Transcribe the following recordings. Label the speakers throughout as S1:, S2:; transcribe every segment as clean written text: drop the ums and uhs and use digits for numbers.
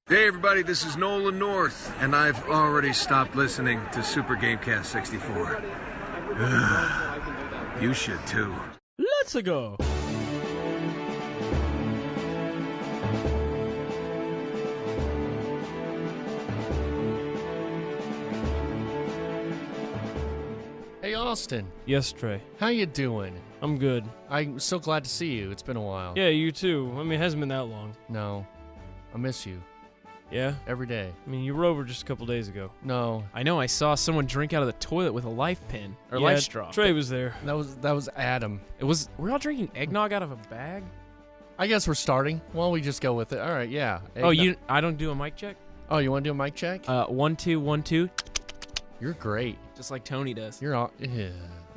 S1: Hey everybody, this is Nolan North, and I've already stopped listening to Super GameCast 64. You should too.
S2: Let's go.
S3: Hey Austin,
S2: Yes, Trey.
S3: how you doing?
S2: I'm good.
S3: I'm so glad to see you. It's been a while.
S2: Yeah, you too. I mean, it hasn't been that long.
S3: No, I miss you
S2: Yeah?
S3: every day.
S2: I mean, you were over just a couple days ago.
S3: No,
S4: I know. I saw someone drink out of the toilet with a life pin or
S2: Yeah,
S4: life straw.
S2: Trey was there.
S3: that was Adam.
S4: We're all drinking eggnog out of a bag.
S3: I guess we're starting. Well, we just go with it. All right, yeah.
S4: Oh,
S3: Hey,
S4: I don't do a mic check.
S3: Oh, you want to do a mic check?
S4: 1 2 1 2,
S3: You're great.
S4: just like Tony does.
S3: You're all. Yeah.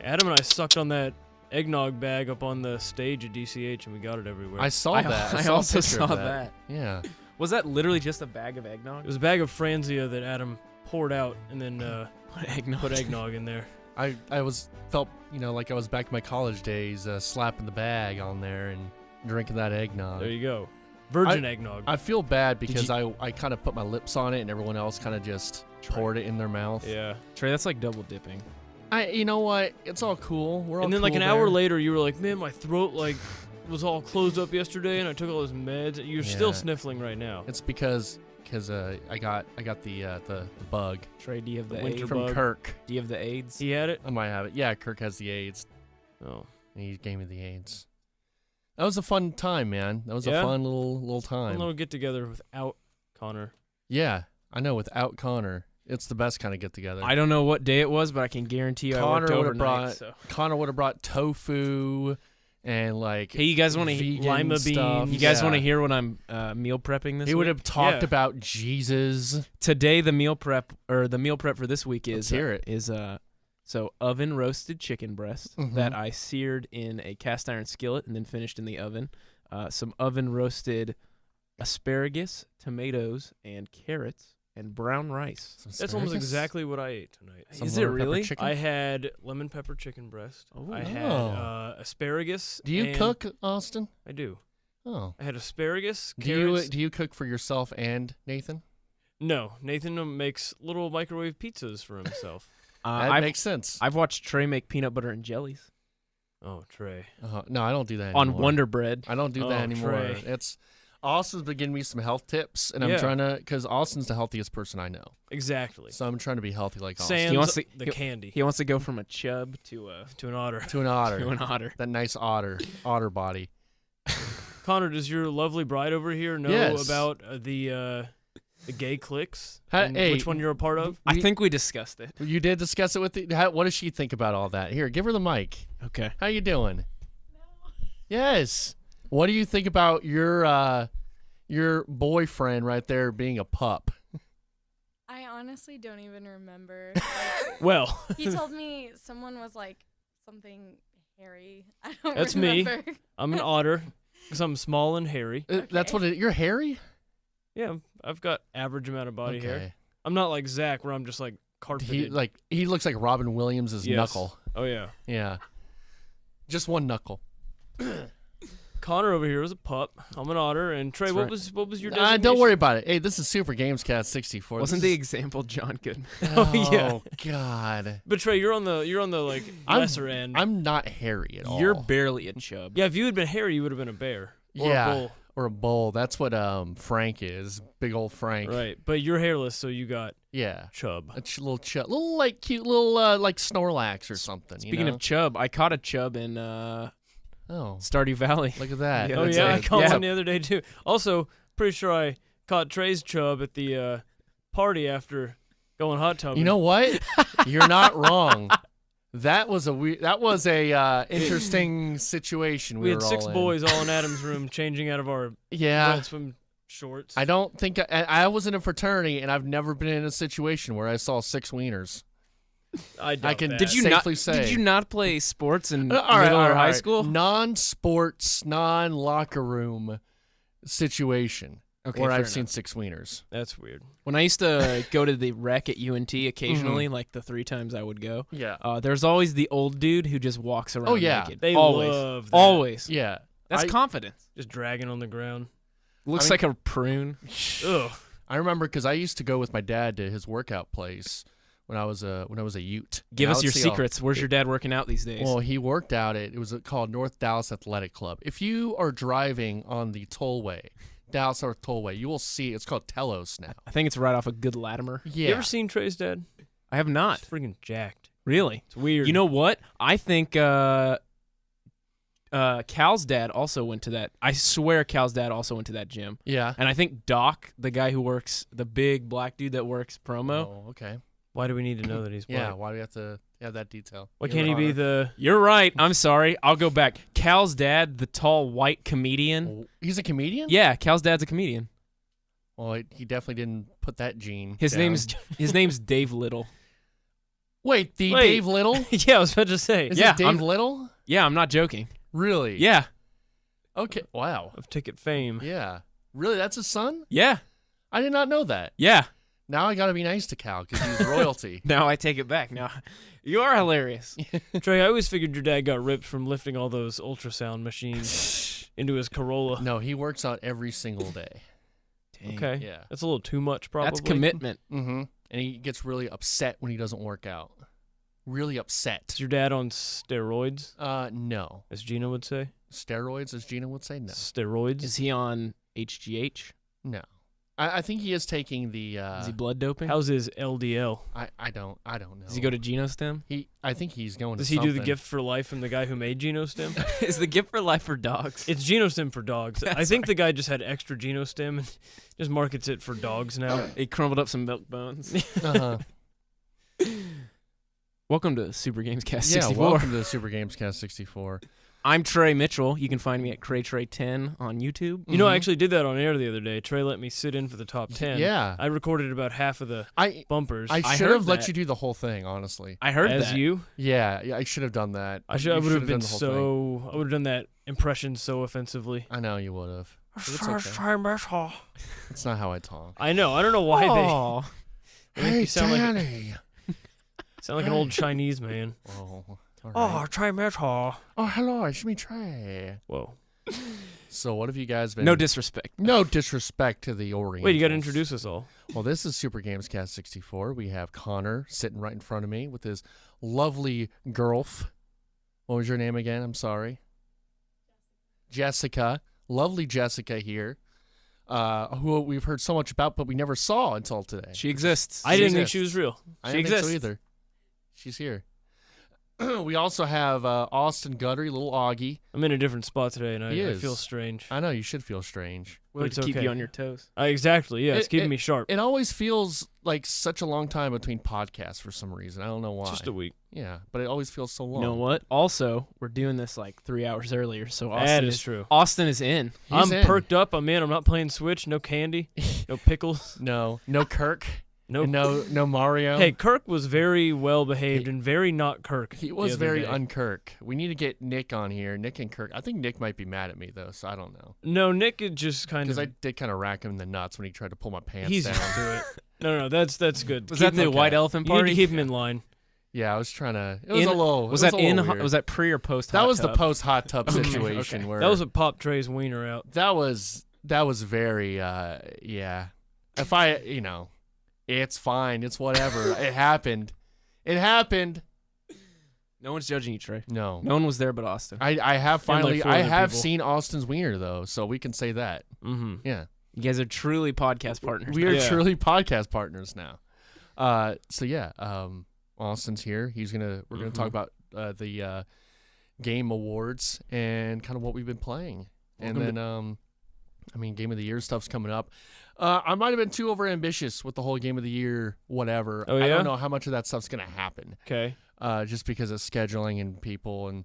S2: Adam and I sucked on that eggnog bag up on the stage at DCH, and we got it everywhere.
S3: I saw that.
S4: I
S3: saw a
S4: also
S3: picture
S4: saw
S3: of
S4: that.
S3: Yeah.
S4: Was that literally just a bag of
S2: It
S4: eggnog?
S2: was a bag of Franzia that Adam poured out and then
S4: Put
S2: put eggnog in there.
S3: I felt like I was back in my college days, slapping the bag on there and drinking that eggnog.
S2: There you go. Virgin eggnog.
S3: I feel bad because I kind of put my lips on it and everyone else kind of just poured it in their mouth.
S2: Yeah.
S4: Trey, that's like double dipping.
S3: You know what? It's all cool. We're all
S2: And then
S3: cool
S2: like an hour
S3: there.
S2: later, you were like, man, my throat was all closed up yesterday, and I took all those meds. You're still
S3: Yeah.
S2: sniffling right now.
S3: It's because I got the bug
S4: Trey, do you have the
S2: winter
S4: AIDS?
S3: from
S2: bug.
S3: Kirk.
S4: Do you have the AIDS?
S2: He had it?
S3: I might have it. Yeah, Kirk has the AIDS.
S2: Oh.
S3: And he gave me the AIDS. That was a fun time, man. That was
S2: Yeah?
S3: a fun little
S2: A
S3: time.
S2: little get together without Connor.
S3: Yeah, I know. Without Connor, it's the best kind of get together.
S4: I don't know what day it was, but I can guarantee you I worked
S3: Connor would have
S4: overnight.
S3: brought
S4: So.
S3: Connor would have brought tofu and like.
S4: Hey, you guys want to?
S3: vegan
S2: lima
S3: stuff.
S2: beans.
S4: You guys want to
S3: Yeah.
S4: hear what I'm meal prepping this
S3: He
S4: week?
S3: would have talked
S2: Yeah.
S3: about Jesus.
S4: Today the meal prep for this week
S3: Let's
S4: is
S3: hear it.
S4: So oven roasted chicken breast
S3: Mhm.
S4: that I seared in a cast iron skillet and then finished in the oven. Some oven roasted asparagus, tomatoes, and carrots, and brown rice.
S3: Some
S2: That's almost
S3: asparagus?
S2: exactly what I ate tonight.
S3: Some
S4: Is it
S3: lemon pepper
S4: really?
S3: chicken?
S2: I had lemon pepper chicken breast.
S4: Oh.
S2: I had asparagus.
S3: Do you
S2: and-
S3: cook, Austin?
S2: I do.
S3: Oh.
S2: I had asparagus,
S3: Do you
S2: carrots.
S3: do you cook for yourself and Nathan?
S2: No, Nathan makes little microwave pizzas for himself.
S3: That
S4: I've,
S3: makes sense.
S4: I've watched Trey make peanut butter and jellies
S2: Oh, Trey.
S3: No, I don't do that
S4: on
S3: anymore.
S4: Wonder Bread.
S3: I don't do
S2: Oh,
S3: that anymore.
S2: Trey.
S3: It's Austin's been giving me some health tips, and I'm
S2: Yeah.
S3: trying to, because Austin's the healthiest person I know.
S2: Exactly.
S3: So I'm trying to be healthy like Austin.
S2: Sam's
S4: wants to-
S2: the
S4: he-
S2: candy
S4: He wants to go from a chub to
S2: to an otter.
S3: To an otter.
S4: to an otter.
S3: That nice otter body.
S2: Connor, does your lovely bride over here know
S3: Yes.
S2: about the gay cliques?
S3: Ha-
S2: and
S3: hey.
S2: which one you're a part of?
S4: I think we discussed it.
S3: You did discuss it with the. What does she think about all that? Here, give her the mic.
S4: Okay.
S3: How you doing? Yes. What do you think about your boyfriend right there being a pup?
S5: I honestly don't even remember.
S2: Well,
S5: He told me someone was like something hairy. I don't
S2: That's me.
S5: remember.
S2: I'm an otter because I'm small and hairy.
S3: That's what you're hairy.
S2: Yeah, I've got average amount of body hair.
S3: Okay.
S2: I'm not like Zach where I'm just like carpeted.
S3: He looks like Robin Williams'
S2: Yes.
S3: knuckle.
S2: Oh yeah.
S3: Yeah. Just one knuckle.
S2: Connor over here was a pup. I'm an otter. And Trey,
S3: That's
S2: what
S3: right.
S2: was your
S3: Don't
S2: designation?
S3: worry about it. Hey, this is Super GamesCast 64.
S4: Wasn't
S3: This
S4: the
S3: is-
S4: example John Goodman?
S2: Oh, yeah.
S3: Oh God.
S2: But Trey, you're on the like
S3: I'm-
S2: lesser end.
S3: I'm not hairy at all.
S4: You're barely a chub.
S2: Yeah, if you had been hairy, you would have been a bear or
S3: Yeah.
S2: a bull.
S3: Or a bull. That's what Frank is. Big old Frank.
S2: Right, but you're hairless, so you got
S3: Yeah.
S2: chub.
S3: A little like cute little like Snorlax or something.
S4: Speaking
S3: you know?
S4: of chub, I caught a chub in Stardew Valley.
S3: Look at that.
S4: Yeah,
S2: Oh
S4: that's
S2: yeah, I
S4: it.
S2: caught
S4: Yeah.
S2: one the other day too. Also, pretty sure I caught Trey's chub at the party after going hot tubbing.
S3: You know what? You're not wrong. That was a interesting situation.
S2: we had
S3: were
S2: 6
S3: all in.
S2: boys all in Adam's room changing out of our
S3: Yeah.
S2: red swim shorts.
S3: I don't think I was in a fraternity, and I've never been in a situation where I saw 6 wieners.
S2: I doubt
S3: can-
S2: that.
S4: Did you
S3: Safely
S4: not?
S3: say.
S4: Did you not play sports in
S3: All right,
S4: middle
S3: all
S4: or high
S3: right.
S4: school?
S3: Non-sports, non-locker room situation
S4: Okay,
S3: where
S4: fair
S3: I've seen
S4: enough.
S3: 6 wieners.
S2: That's weird.
S4: When I used to go to the rec at UNT occasionally, like the 3 times I would go,
S3: Yeah.
S4: there's always the old dude who just walks around
S3: Oh, yeah.
S4: naked.
S2: They
S4: always,
S2: love that.
S4: always.
S3: Yeah.
S4: That's
S3: I-
S4: confidence.
S2: Just dragging on the ground.
S4: Looks
S3: mean-
S4: like a prune.
S2: Ugh.
S3: I remember because I used to go with my dad to his workout place when I was a Ute.
S4: Give
S3: And I
S4: us
S3: would
S4: your
S3: see all-
S4: secrets. Where's your dad working out these days?
S3: Well, he worked out at, it was called North Dallas Athletic Club. If you are driving on the tollway, Dallas North Tollway, you will see it's called Telos now.
S4: I think it's right off of Good Latimer.
S3: Yeah.
S2: You ever seen Trey's dad?
S4: I have not.
S2: He's freaking jacked.
S4: Really?
S2: It's weird.
S4: You know what? I think Cal's dad also went to that. I swear Cal's dad also went to that gym.
S3: Yeah.
S4: And I think Doc, the guy who works, the big black dude that works promo.
S3: Oh, okay.
S2: Why do we need to know that he's black?
S3: Yeah, why do we have to have that detail?
S2: Why can't he be the...
S4: You're right. I'm sorry. I'll go back. Cal's dad, the tall white comedian.
S3: Oh, he's a comedian?
S4: Yeah, Cal's dad's a comedian.
S3: Well, he definitely didn't put that gene
S4: His
S3: down.
S4: name's Dave Little.
S3: Wait, Dave Little?
S2: Yeah, I was about to say.
S3: Is
S4: Yeah,
S3: it Dave
S4: I'm-
S3: Little?
S4: Yeah, I'm not joking.
S3: Really?
S4: Yeah.
S3: Okay. Wow.
S2: Of ticket fame.
S3: Yeah. Really? That's his son?
S4: Yeah.
S3: I did not know that.
S4: Yeah.
S3: Now I got to be nice to Cal because he's royalty.
S4: Now I take it back. Now you are hilarious.
S2: Trey, I always figured your dad got ripped from lifting all those ultrasound machines into his Corolla.
S3: No, he works out every single day.
S2: Okay.
S3: Yeah.
S2: That's a little too much, probably.
S4: That's commitment.
S3: Mm-hmm. And he gets really upset when he doesn't work out. Really upset.
S2: Is your dad on steroids,
S3: No.
S2: as Gina would say?
S3: Steroids, as Gina would say? No.
S2: Steroids?
S4: Is he on HGH?
S3: No. I think he is taking the.
S4: Is he blood doping?
S2: How's his LDL?
S3: I don't know.
S4: Does he go to GenoStem?
S3: I think he's going
S2: Does
S3: to
S2: he do the
S3: something.
S2: gift for life from the guy who made GenoStem?
S4: Is the gift for life for dogs?
S2: It's GenoStem for dogs. I
S4: That's
S2: think the guy just had extra GenoStem and just markets it for dogs now.
S4: He crumbled up some milk bones.
S3: Uh-huh.
S4: Welcome to Super Games Cast
S3: Yeah,
S4: 64.
S3: welcome to Super Gamescast 64.
S4: I'm Trey Mitchell. You can find me at CrayTrey10 on YouTube.
S2: You know, I
S3: Mhm.
S2: actually did that on air the other day. Trey let me sit in for the top 10.
S3: Yeah.
S2: I recorded about half of the
S3: I
S2: bumpers.
S3: I
S4: I
S3: should
S4: heard
S3: have let
S4: that.
S3: you do the whole thing, honestly.
S4: I heard
S2: as
S4: that.
S2: you.
S3: Yeah, I should have done that.
S2: I
S3: You
S2: should. I would have
S3: done
S2: been
S3: the whole thing.
S2: so. I would have done that impression so offensively.
S3: I know you would have. It's okay.
S2: I
S3: That's not how I talk.
S2: know. I don't know why
S4: Aw.
S2: they make you sound like
S3: Danny.
S2: an old Chinese man.
S3: Oh, all
S2: Oh,
S3: right.
S2: Trey Mitchell.
S3: Oh, hello, it's me, Trey.
S2: Whoa.
S3: So, what have you guys been?
S4: No disrespect.
S3: No disrespect to the Orientals.
S2: Wait, you got to introduce us all.
S3: Well, this is Super Games Cast 64. We have Connor sitting right in front of me with his lovely girlf. What was your name again? I'm sorry. Jessica. Lovely Jessica here. Who we've heard so much about, but we never saw until today.
S4: She exists.
S2: I didn't think
S3: exists.
S2: she was real.
S3: I
S4: she
S3: didn't think so
S4: exists.
S3: either. She's here. We also have Austin Guttery, little Augie.
S2: I'm in a different spot today, and
S3: He
S2: I
S3: is.
S2: feel strange.
S3: I know you should feel strange.
S4: We like
S2: It's
S4: to keep
S2: okay.
S4: you on your toes.
S2: Exactly. Yeah, it's
S3: It-
S2: keeping
S3: it-
S2: me sharp.
S3: It always feels like such a long time between podcasts for some reason. I don't know why.
S2: Just a week.
S3: Yeah, but it always feels so long.
S4: You know what? Also, we're doing this like 3 hours earlier, so Austin
S2: That is true.
S4: Austin is in.
S3: He's
S2: I'm
S3: in.
S2: perked up. I'm in. I'm not playing Switch. No candy. No pickles.
S3: No Kirk.
S2: No.
S3: No Mario.
S2: Hey, Kirk was very well behaved and very not Kirk.
S3: He
S2: the
S3: was
S2: other
S3: very
S2: day.
S3: unkirk. We need to get Nick on here. Nick and Kirk. I think Nick might be mad at me though, so I don't know.
S2: No, Nick is just kind
S3: Because
S2: of.
S3: I did kind of rack him in the nuts when he tried to pull my pants
S2: He's
S3: down.
S2: used to it. No, that's good.
S4: Was
S2: Keep
S4: that the
S2: him-
S4: White Elephant
S2: You need
S4: Party?
S2: to keep him in line.
S3: Yeah, I was trying to. It was
S4: In-
S3: a little.
S4: Was
S3: it
S4: that
S3: a little
S4: in?
S3: weird.
S4: Was that pre or post?
S3: That
S4: hot
S3: was the
S4: tub?
S3: post hot tub
S4: Okay,
S3: situation
S4: okay.
S3: where
S2: That was what popped Trey's wiener out.
S3: that was very yeah. If I it's fine. It's whatever. It happened. It happened.
S4: No one's judging you, Trey.
S3: No.
S4: No one was there but Austin.
S3: I have
S2: And, like,
S3: finally
S2: four
S3: I
S2: other
S3: have
S2: people.
S3: seen Austin's wiener though, so we can say that.
S2: Mm-hmm.
S3: Yeah.
S4: You guys are truly podcast partners.
S3: We are
S2: Yeah.
S3: truly podcast partners now. So yeah, Austin's here. We're gonna talk about the game awards and kind of what we've been playing.
S2: Welcome
S3: And then game of the year stuff's coming up. I might have been too overambitious with the whole game of the year whatever.
S2: Oh,
S3: I
S2: yeah?
S3: don't know how much of that stuff's gonna happen.
S2: Okay.
S3: Just because of scheduling and people and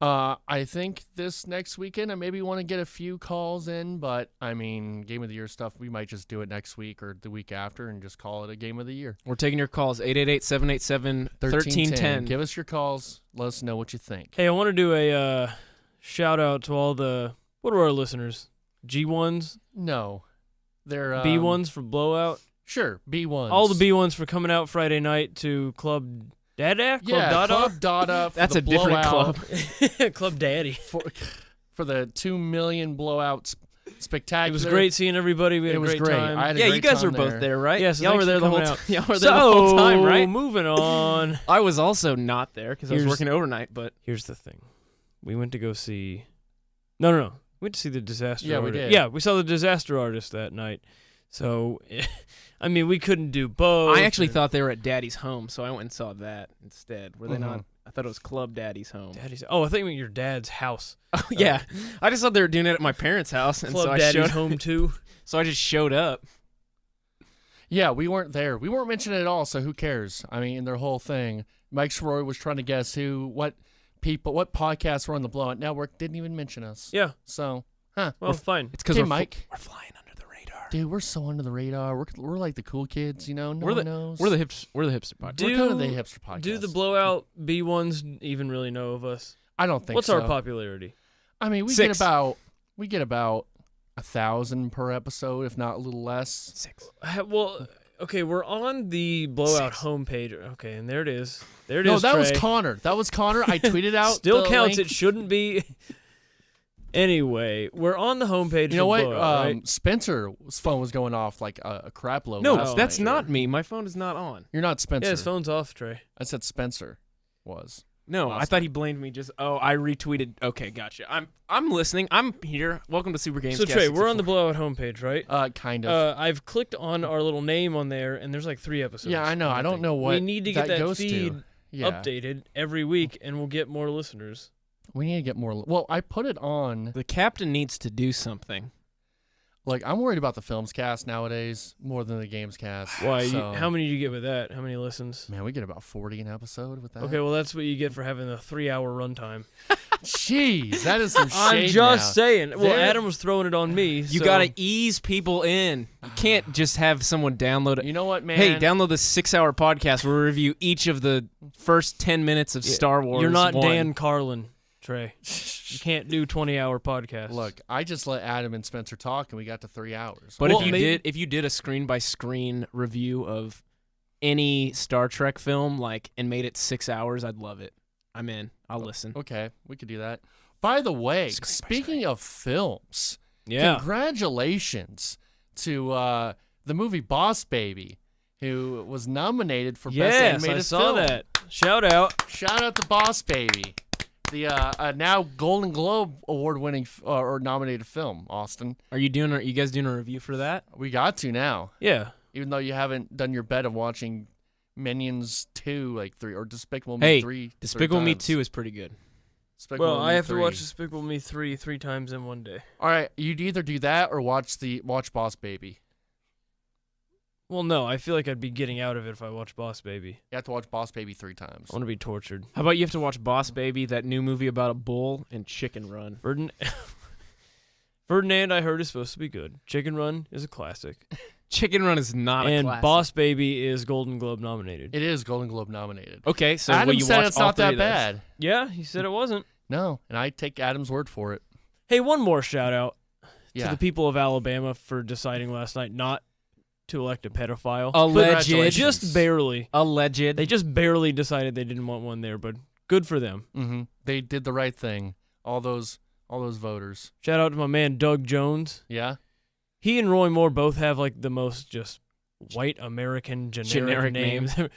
S3: I think this next weekend I maybe want to get a few calls in, but I mean, game of the year stuff, we might just do it next week or the week after and just call it a game of the year.
S4: We're taking your calls 888-787-1310.
S3: Give us your calls. Let us know what you think.
S2: Hey, I want to do a shout out to all the. What are our listeners? G1s?
S3: No. They're
S2: B1s for Blowout?
S3: Sure, B1s.
S2: All the B1s for coming out Friday night to Club Dada?
S3: Yeah,
S2: Club Dada?
S3: Club Dada. For
S4: That's
S3: the
S4: a different
S3: blowout,
S4: club.
S2: Club Daddy.
S3: for the 2 million blowouts spectacular.
S2: It was great seeing everybody. We had
S3: It
S2: a
S3: was
S2: great
S3: great.
S2: time.
S3: I had a
S4: Yeah,
S3: great
S4: you guys
S3: time
S4: were both
S3: there.
S4: there, right?
S2: Yeah, so
S4: y'all
S2: thanks
S4: were there
S2: for
S4: the whole
S2: coming
S4: time.
S2: out.
S4: Y'all were there the whole time, right?
S2: Moving on.
S4: I was also not there because I was
S2: Here's-
S4: working overnight, but
S2: Here's the thing. We went to go see... No. We went to see the Disaster
S3: Yeah, we
S2: Artist.
S3: did.
S2: Yeah, we saw the Disaster Artist that night. So, I mean, we couldn't do both.
S4: I actually
S2: and-
S4: thought they were at Daddy's home, so I went and saw that instead. Were they
S3: Mhm.
S4: not? I thought it was Club Daddy's home.
S2: Daddy's... Oh, I think you meant your dad's house.
S4: Oh, yeah, I just thought they were doing it at my parents' house, and
S2: Club
S4: so I
S2: Daddy's
S4: showed
S2: home, too.
S4: So I just showed up.
S3: Yeah, we weren't there. We weren't mentioned at all, so who cares? I mean, their whole thing. Mike Sroy was trying to guess what podcasts were on the Blowout Network. Didn't even mention us.
S2: Yeah.
S3: So,
S2: Well, fine.
S4: It's because
S3: okay, Mike.
S4: we're flying under the radar.
S3: Dude, we're so under the radar. We're like the cool kids, you know. No
S4: We're
S3: one knows.
S4: We're the hipster podcast.
S2: Do-
S3: We're kind of the hipster podcast.
S2: Do the Blowout B1s even really know of us?
S3: I don't think
S2: What's
S3: so.
S2: our popularity?
S3: I mean, we
S4: 6.
S3: get about 1,000 per episode, if not a little less.
S4: 6.
S2: Well, okay, we're on the Blowout homepage. Okay, and there it is. There it is.
S3: No, that was
S2: Trey.
S3: Connor. That was Connor. I tweeted out.
S2: Still
S3: the
S2: counts.
S3: link.
S2: It shouldn't be. Anyway, we're on the homepage.
S3: You know
S2: for
S3: what?
S2: Blowout, right?
S3: Spencer's phone was going off like a crap load.
S4: No,
S3: last
S4: that's
S3: night.
S4: not me. My phone is not on.
S3: You're not Spencer.
S2: Yeah, his phone's off, Trey.
S3: I said Spencer was.
S4: No, I
S3: Awesome.
S4: thought he blamed me. I retweeted. Okay, gotcha. I'm listening. I'm here. Welcome to Super Games.
S2: So Trey, we're on the Blowout homepage, right?
S3: Kind of.
S2: I've clicked on our little name on there, and there's like 3 episodes.
S3: Yeah, I know. I don't know what
S2: we need to get that
S3: goes
S2: feed
S3: to. Yeah.
S2: updated every week, and we'll get more listeners.
S3: We need to get more. Well, I put it on.
S4: The captain needs to do something.
S3: Like, I'm worried about the Films Cast nowadays more than the Games Cast.
S2: Why?
S3: So,
S2: How many do you get with that? How many listens?
S3: Man, we get about 40 an episode with that.
S2: Okay, well that's what you get for having a 3-hour runtime.
S3: Jeez, that is some
S2: I'm
S3: shade
S2: just
S3: now.
S2: saying. Well,
S3: There-
S2: Adam was throwing it on me.
S4: You
S2: so-
S4: gotta ease people in. You can't just have someone download it.
S3: You know what, man?
S4: Hey, download this 6-hour podcast where we review each of the first 10 minutes of Star Wars.
S2: You're not
S4: 1.
S2: Dan Carlin, Trey. You can't do 20-hour podcasts.
S3: Look, I just let Adam and Spencer talk, and we got to 3 hours.
S4: But
S2: Well,
S4: if you did a screen by screen review of any Star Trek film, and made it 6 hours, I'd love it. I'm in. I'll listen.
S3: Okay, we could do that. By the way,
S4: Screen by
S3: speaking of films,
S2: yeah.
S3: congratulations to the movie Boss Baby, who was nominated for Best
S2: Yes,
S3: Animated
S2: I saw
S3: Film.
S2: that. Shout out.
S3: Shout out to Boss Baby, the now Golden Globe award-winning or nominated film. Austin,
S4: Are you guys doing a review for that?
S3: we got to now,
S2: Yeah.
S3: even though you haven't done your bet of watching Minions 2 like 3 or Despicable
S4: Hey,
S3: Me 3.
S4: Despicable Me
S3: times.
S4: 2 is pretty good.
S3: Despicable
S2: Well,
S3: Me
S2: I have
S3: 3.
S2: to watch Despicable Me 3 times in one day.
S3: All right, you'd either do that or watch Boss Baby.
S2: Well, no, I feel like I'd be getting out of it if I watch Boss Baby.
S3: You have to watch Boss Baby 3 times.
S2: I want to be tortured.
S4: How about you have to watch Boss Baby, that new movie about a bull, and Chicken Run?
S2: Ferdinand, I heard, is supposed to be good. Chicken Run is a classic.
S4: Chicken Run is not a
S2: And
S4: classic.
S2: Boss Baby is Golden Globe nominated.
S3: It is Golden Globe nominated.
S4: Okay, so
S3: Adam
S4: will you
S3: said
S4: watch
S3: it's
S4: all
S3: not
S4: 3
S3: that
S4: of those?
S3: bad.
S2: Yeah, he said it wasn't.
S3: No, and I take Adam's word for it.
S2: Hey, one more shout out
S3: Yeah.
S2: to the people of Alabama for deciding last night not to elect a pedophile.
S4: Alleged.
S2: But just barely.
S4: Alleged.
S2: They just barely decided they didn't want one there, but good for them.
S3: Mm-hmm. They did the right thing. All those voters.
S2: Shout out to my man Doug Jones.
S3: Yeah.
S2: He and Roy Moore both have like the most just white American generic
S4: name.
S2: names.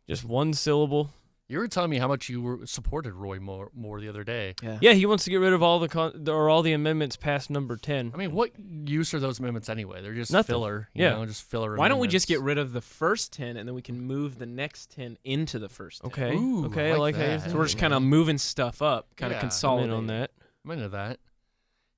S2: Just one syllable.
S3: You were telling me how much you supported Roy Moore the other day.
S2: Yeah, he wants to get rid of all all the amendments past number 10.
S3: I mean, what use are those amendments anyway? They're just
S2: Nothing.
S3: filler.
S2: Yeah.
S3: Just filler.
S4: Why don't we just get
S3: amendments.
S4: rid of the first 10 and then we can move the next 10 into the first 10?
S2: Okay.
S3: Ooh,
S2: okay,
S3: I
S2: I
S3: like
S2: like how you're
S3: that.
S2: thinking.
S4: So we're just kind of moving stuff up, kind of
S3: Yeah.
S2: I'm in
S4: consolidating.
S2: on that.
S3: I'm into that.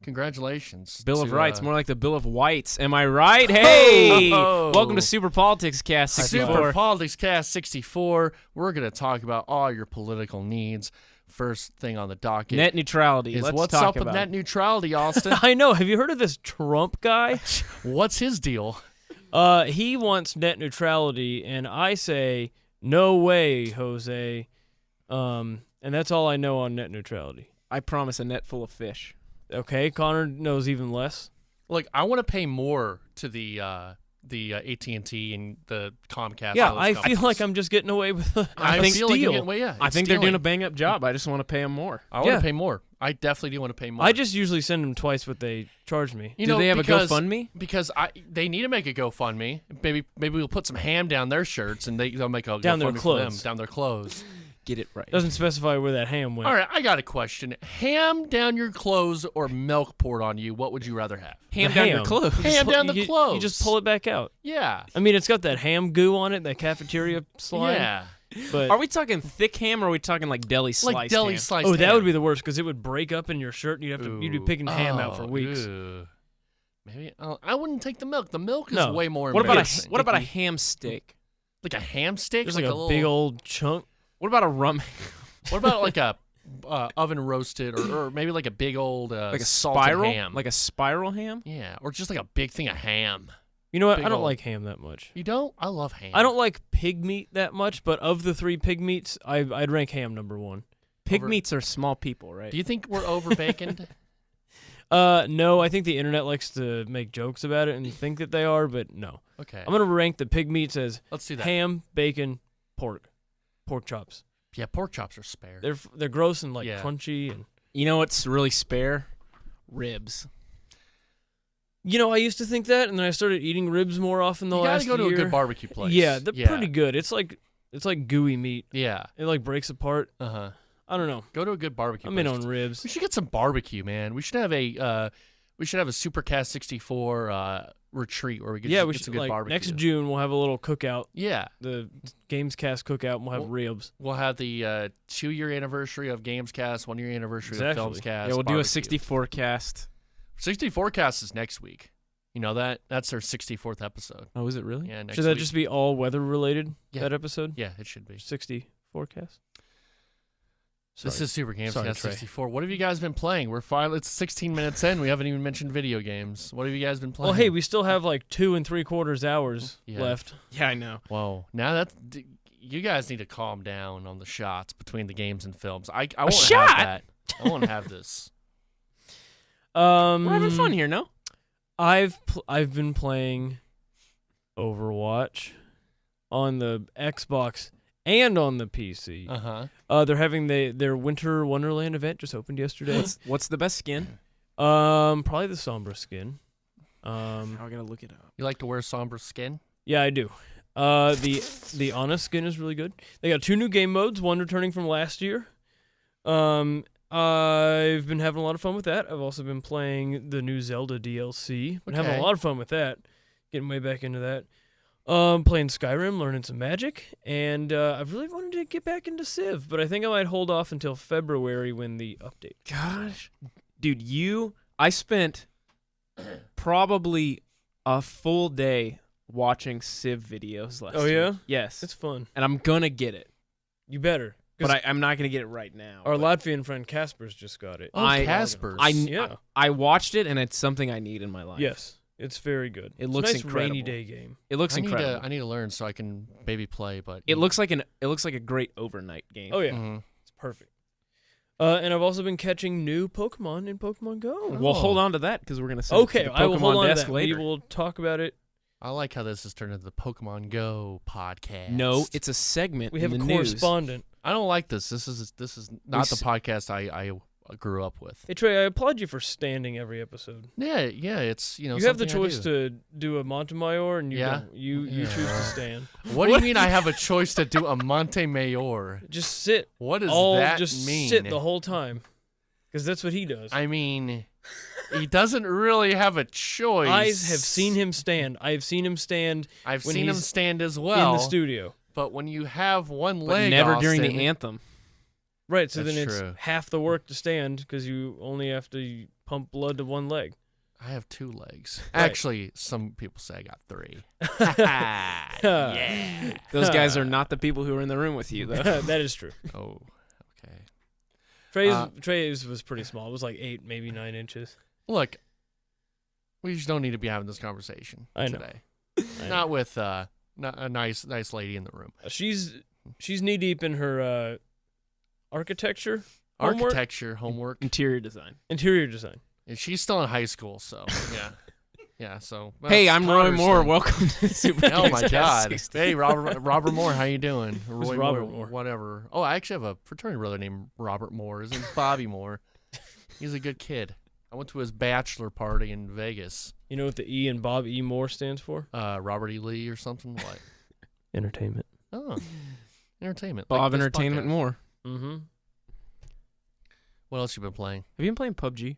S3: Congratulations.
S4: Bill of
S3: to,
S4: Rights, more like the Bill of Whites. Am I right? Hey!
S2: Oh.
S4: Welcome to Super Politics Cast 64.
S3: Super Politics Cast 64. We're going to talk about all your political needs. First thing on the docket
S4: Net neutrality.
S3: is
S4: Let's
S3: what's
S4: talk
S3: up with
S4: about
S3: net
S4: it.
S3: neutrality, Austin.
S2: I know. Have you heard of this Trump guy?
S3: What's his deal?
S2: He wants net neutrality, and I say, no way, Jose. And that's all I know on net neutrality.
S4: I promise a net full of fish.
S2: Okay, Connor knows even less.
S3: Look, I want to pay more to the AT&T and the Comcast.
S2: Yeah,
S3: and those
S2: I
S3: companies.
S2: feel like I'm just getting away with
S3: I
S2: a
S3: feel like
S2: steal.
S3: you're getting, well, yeah,
S4: I
S3: it's
S4: think they're doing a
S3: stealing.
S4: bang-up job. I just want to pay them more.
S3: I want
S2: Yeah.
S3: to pay more. I definitely do want to pay more.
S2: I just usually send them twice what they charge me.
S3: You
S4: Do
S3: know,
S4: they have
S3: because,
S4: a GoFundMe?
S3: Because they need to make a GoFundMe. Maybe we'll put some ham down their shirts and they'll make a
S2: Down their
S3: GoFundMe for them,
S2: clothes.
S3: down their clothes.
S4: Get it right.
S2: Doesn't specify where that ham went.
S3: All right, I got a question. Ham down your clothes or milk poured on you? What would you rather have?
S4: Ham
S2: The
S4: down
S2: ham.
S4: your clothes.
S3: Ham down the
S2: You
S3: clothes.
S2: just pull it back out.
S3: Yeah.
S2: I mean, it's got that ham goo on it, that cafeteria slime.
S3: Yeah.
S2: But
S4: Are we talking thick ham or are we talking like deli sliced
S3: Like deli
S4: ham?
S3: sliced
S2: oh, that
S3: ham.
S2: would be the worst because it would break up in your shirt, and you'd be picking ham out for weeks.
S3: Ooh. Maybe I wouldn't take the milk. The milk is
S2: No.
S3: way more
S4: What about
S3: embarrassing.
S4: a ham steak?
S3: like a ham steak?
S2: Just like a
S3: little,
S2: big old chunk.
S4: What about a rum?
S3: What about like a oven roasted or maybe like a big old
S4: Like a
S3: salted
S4: spiral?
S3: ham?
S4: Like a spiral ham?
S3: yeah, or just like a big thing of ham.
S2: You know what?
S3: Big
S2: I don't
S3: old-
S2: like ham that much.
S3: You don't? I love ham.
S2: I don't like pig meat that much, but of the 3 pig meats, I'd rank ham number 1.
S4: Pig
S3: Over-
S4: meats are small people, right?
S3: Do you think we're over baconed?
S2: No, I think the internet likes to make jokes about it and think that they are, but no.
S3: Okay.
S2: I'm gonna rank the pig meats as
S3: Let's do that.
S2: ham, bacon, pork chops.
S3: Yeah, pork chops are spare.
S2: They're gross and like
S3: Yeah.
S2: crunchy and.
S4: You know what's really spare? Ribs.
S2: You know, I used to think that, and then I started eating ribs more often the
S3: You
S2: last
S3: gotta go to
S2: year.
S3: a good barbecue place.
S2: Yeah, they're pretty good. It's like gooey meat.
S3: Yeah.
S2: It like breaks apart.
S3: Uh-huh.
S2: I don't know.
S3: Go to a good barbecue
S2: I'm
S3: place.
S2: in on ribs.
S3: We should get some barbecue, man. We should have a Supercast 64 retreat where we get
S2: Yeah, we
S3: get
S2: should
S3: some good
S2: like
S3: barbecue.
S2: next June we'll have a little cookout.
S3: Yeah.
S2: The GamesCast cookout. And we'll have ribs.
S3: We'll have the 2-year anniversary of GamesCast, 1-year anniversary
S2: Exactly.
S3: of FilmsCast.
S4: Yeah, we'll do a
S3: barbecue.
S4: 64 cast.
S3: 64 cast is next week. You know that? That's our 64th episode.
S4: Oh, is it really?
S3: Yeah, next
S2: Should that
S3: week.
S2: just be all weather related?
S3: Yeah.
S2: That episode.
S3: Yeah, it should be.
S2: 60 forecast.
S3: This is Super
S2: Sorry,
S3: GamesCast
S2: Trey.
S3: 64. What have you guys been playing? We're finally, it's 16 minutes in. We haven't even mentioned video games. What have you guys been playing?
S2: Well, hey, we still have like 2 3/4 hours
S3: Yeah.
S2: left.
S4: Yeah, I know.
S3: Whoa. Now you guys need to calm down on the shots between the games and films. I won't
S4: shot?
S3: have that. I won't have this.
S2: We're
S4: We're having fun here, no?
S2: I've been playing Overwatch on the Xbox and on the PC.
S3: Uh-huh.
S2: They're having their Winter Wonderland event just opened yesterday.
S4: What's the best skin?
S2: Probably the Sombra skin.
S4: I gotta look it up.
S3: You like to wear somber skin?
S2: Yeah, I do. The Honest skin is really good. They got 2 new game modes, one returning from last year. I've been having a lot of fun with that. I've also been playing the new Zelda DLC. Been having
S3: Okay.
S2: a lot of fun with that. Getting way back into that. Playing Skyrim, learning some magic, and I've really wanted to get back into Civ, but I think I might hold off until February when the update.
S4: Gosh. Dude, I spent probably a full day watching Civ videos last
S2: Oh,
S4: week.
S2: yeah?
S4: Yes.
S2: It's fun.
S4: And I'm gonna get it.
S2: You better.
S4: But I'm not gonna get it right now.
S2: Our
S4: but
S2: Latvian friend Casper's just got it.
S3: Oh, Casper's.
S2: Yeah.
S4: I watched it and it's something I need in my life.
S2: Yes. It's very good.
S4: It
S2: It's
S4: looks
S2: a nice rainy
S4: incredible.
S2: day game.
S4: It looks
S3: I need
S4: incredible.
S3: to learn so I can maybe play, but
S4: It looks like a great overnight game.
S2: Oh, yeah.
S3: Mhm.
S2: It's perfect. And I've also been catching new Pokemon in Pokemon Go.
S4: Well, hold on to that because we're gonna send it
S2: Okay,
S4: to the
S2: I will
S4: Pokemon
S2: hold on to
S4: desk
S2: that.
S4: later.
S2: We will talk about it.
S3: I like how this has turned into the Pokemon Go podcast.
S4: No, it's a segment.
S2: We have a
S4: in the news.
S2: correspondent.
S3: I don't like this. This is not the podcast I grew up with.
S2: Hey, Trey, I applaud you for standing every episode.
S3: Yeah, it's
S2: You have the
S3: something I
S2: choice
S3: do.
S2: to do a Montemayor, and you
S3: Yeah.
S2: don't. You choose to stand.
S3: What do you mean I have a choice to do a Monte Mayor?
S2: Just sit.
S3: What does
S2: all
S3: that
S2: just
S3: mean?
S2: sit the whole time, because that's what he does.
S3: I mean, he doesn't really have a choice.
S2: I have seen him stand. I've seen him stand
S3: I've
S2: when
S3: seen him
S2: he's
S3: stand as well.
S2: in the studio.
S3: But when you have one
S4: But
S3: leg,
S4: never during
S3: Austin,
S4: the anthem.
S2: Right, so
S3: That's
S2: then it's
S3: true.
S2: half the work to stand because you only have to pump blood to one leg.
S3: I have 2 legs.
S2: Right.
S3: Actually, some people say I got 3.
S2: Yeah.
S4: Those guys are not the people who are in the room with you, though.
S2: That is true.
S3: Oh, okay.
S2: Trey's was pretty small. It was like 8, maybe 9 inches.
S3: Look, we just don't need to be having this conversation
S2: I know.
S3: today.
S2: I know.
S3: Not with not a nice lady in the room.
S2: She's knee deep in her architecture, homework,
S3: Architecture, homework.
S4: Interior design.
S2: interior design.
S3: And she's still in high school, so yeah. Yeah, so
S4: Hey,
S3: that's
S4: I'm Roy
S3: Potter's
S4: Moore.
S3: thing.
S4: Welcome to Super
S3: Oh my
S4: GamesCast
S3: God!
S4: 60.
S3: Hey, Robert Moore, how you doing? Roy
S2: Robert Moore?
S3: whatever. Oh, I actually have a fraternity brother named Robert Moore. His name's Bobby Moore. He's a good kid. I went to his bachelor party in Vegas.
S2: You know what the E in Bob E. Moore stands for?
S3: Robert E. Lee or something? What?
S2: Entertainment.
S3: Oh, entertainment.
S4: Bob
S3: this
S4: Entertainment
S3: podcast.
S4: more.
S2: Mm-hmm.
S3: What else you been playing?
S4: Have you been playing PUBG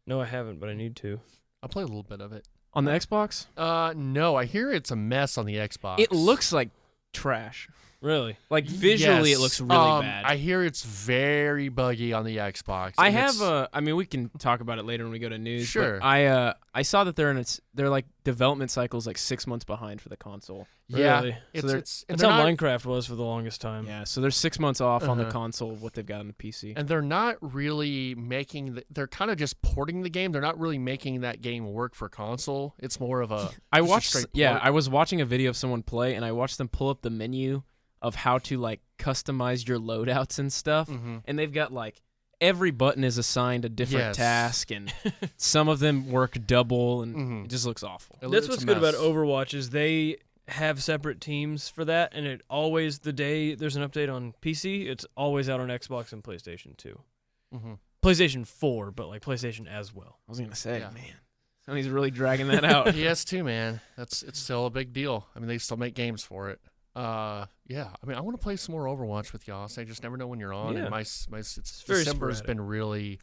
S2: No, I haven't, but I need to.
S3: I play a little bit of it.
S4: on the Xbox?
S3: No, I hear it's a mess on the Xbox.
S4: It looks like trash.
S2: Really?
S4: Like visually,
S3: Yes.
S4: it looks really bad.
S3: I hear it's very buggy on the Xbox.
S4: I
S3: and
S4: have
S3: it's-
S4: I mean, we can talk about it later when we go to news. but
S3: Sure.
S4: I saw that they're like development cycles like 6 months behind for the console.
S3: Yeah,
S2: Really?
S3: it's
S2: That's
S3: they're
S2: how
S3: not-
S2: Minecraft was for the longest time.
S4: Yeah, so they're 6 months off on the
S3: Uh-huh.
S4: console of what they've got on the PC.
S3: And they're not really making. They're kind of just porting the game. They're not really making that game work for console. It's more of a.
S4: I
S3: just a
S4: watched
S3: straight
S4: yeah,
S3: port.
S4: I was watching a video of someone play and I watched them pull up the menu of how to like customize your loadouts and stuff.
S3: Mhm.
S4: And they've got like every button is assigned a different
S3: Yes.
S4: task and some of them work double and
S3: Mhm.
S4: it just looks awful.
S2: That's
S3: It's
S2: what's
S3: a
S2: good about
S3: mess.
S2: Overwatch is they have separate teams for that, and it always the day there's an update on PC, it's always out on Xbox and PlayStation 2.
S3: Mhm.
S2: PlayStation 4, but like PlayStation as well.
S4: I was gonna say,
S3: Yeah.
S4: man, Sony's really dragging that out.
S3: PS2, man, it's still a big deal. I mean, they still make games for it. Yeah. I mean, I want to play some more Overwatch with y'all. So I just never know when you're on.
S2: Yeah.
S3: And my
S2: very
S3: December's
S2: sporadic.
S3: been really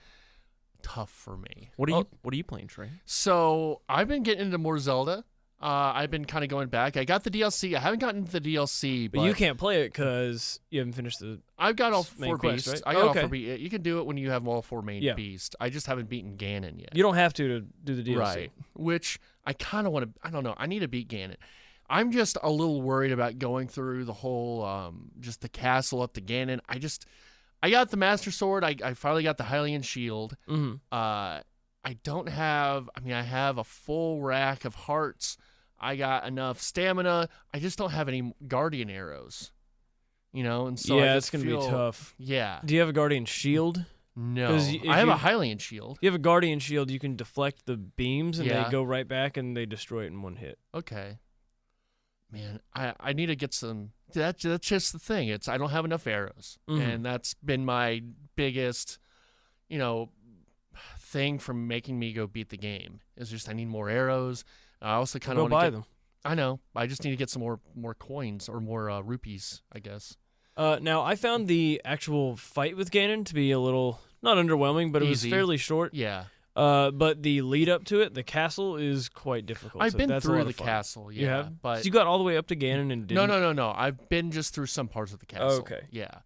S3: tough for me.
S4: What are you playing, Trey?
S3: So I've been getting into more Zelda. I've been kind of going back. I got the DLC. I haven't gotten into the DLC,
S2: But you can't play it because you haven't finished the.
S3: I've got all
S2: main
S3: four
S2: quest,
S3: beasts.
S2: right?
S3: I got all
S2: Okay.
S3: four beasts. You can do it when you have all four main
S2: Yeah.
S3: beasts. I just haven't beaten Ganon yet.
S2: You don't have to do the DLC.
S3: Right. Which I kind of want to. I don't know. I need to beat Ganon. I'm just a little worried about going through the whole, just the castle up to Ganon. I got the Master Sword. I finally got the Hylian Shield.
S2: Mm-hmm.
S3: I don't have. I mean, I have a full rack of hearts. I got enough stamina. I just don't have any Guardian arrows. And so I
S2: yeah,
S3: just
S2: it's gonna
S3: feel,
S2: be tough.
S3: Yeah.
S2: Do you have a Guardian Shield?
S3: No.
S2: 'Cause if
S3: I have
S2: you-
S3: a Hylian Shield.
S2: If you have a Guardian Shield, you can deflect the beams, and
S3: Yeah.
S2: they go right back, and they destroy it in one hit.
S3: Okay. Man, I need to get some. That's just the thing. I don't have enough arrows,
S2: Mhm.
S3: and that's been my biggest, thing from making me go beat the game. Is just I need more arrows. I also kind
S2: Go
S3: of
S2: buy them.
S3: I know. I just need to get some more coins or more rupees, I guess.
S2: Now, I found the actual fight with Ganon to be a little, not underwhelming, but it was
S3: Easy.
S2: fairly short.
S3: Yeah,
S2: But the lead up to it, the castle, is quite difficult.
S3: I've
S2: so
S3: been
S2: that's a
S3: through
S2: lot
S3: the
S2: of fun.
S3: castle. Yeah,
S2: You have?
S3: but
S2: So you got all the way up to Ganon and didn't?
S3: no. I've been just through some parts of the castle.
S2: Okay.
S3: Yeah,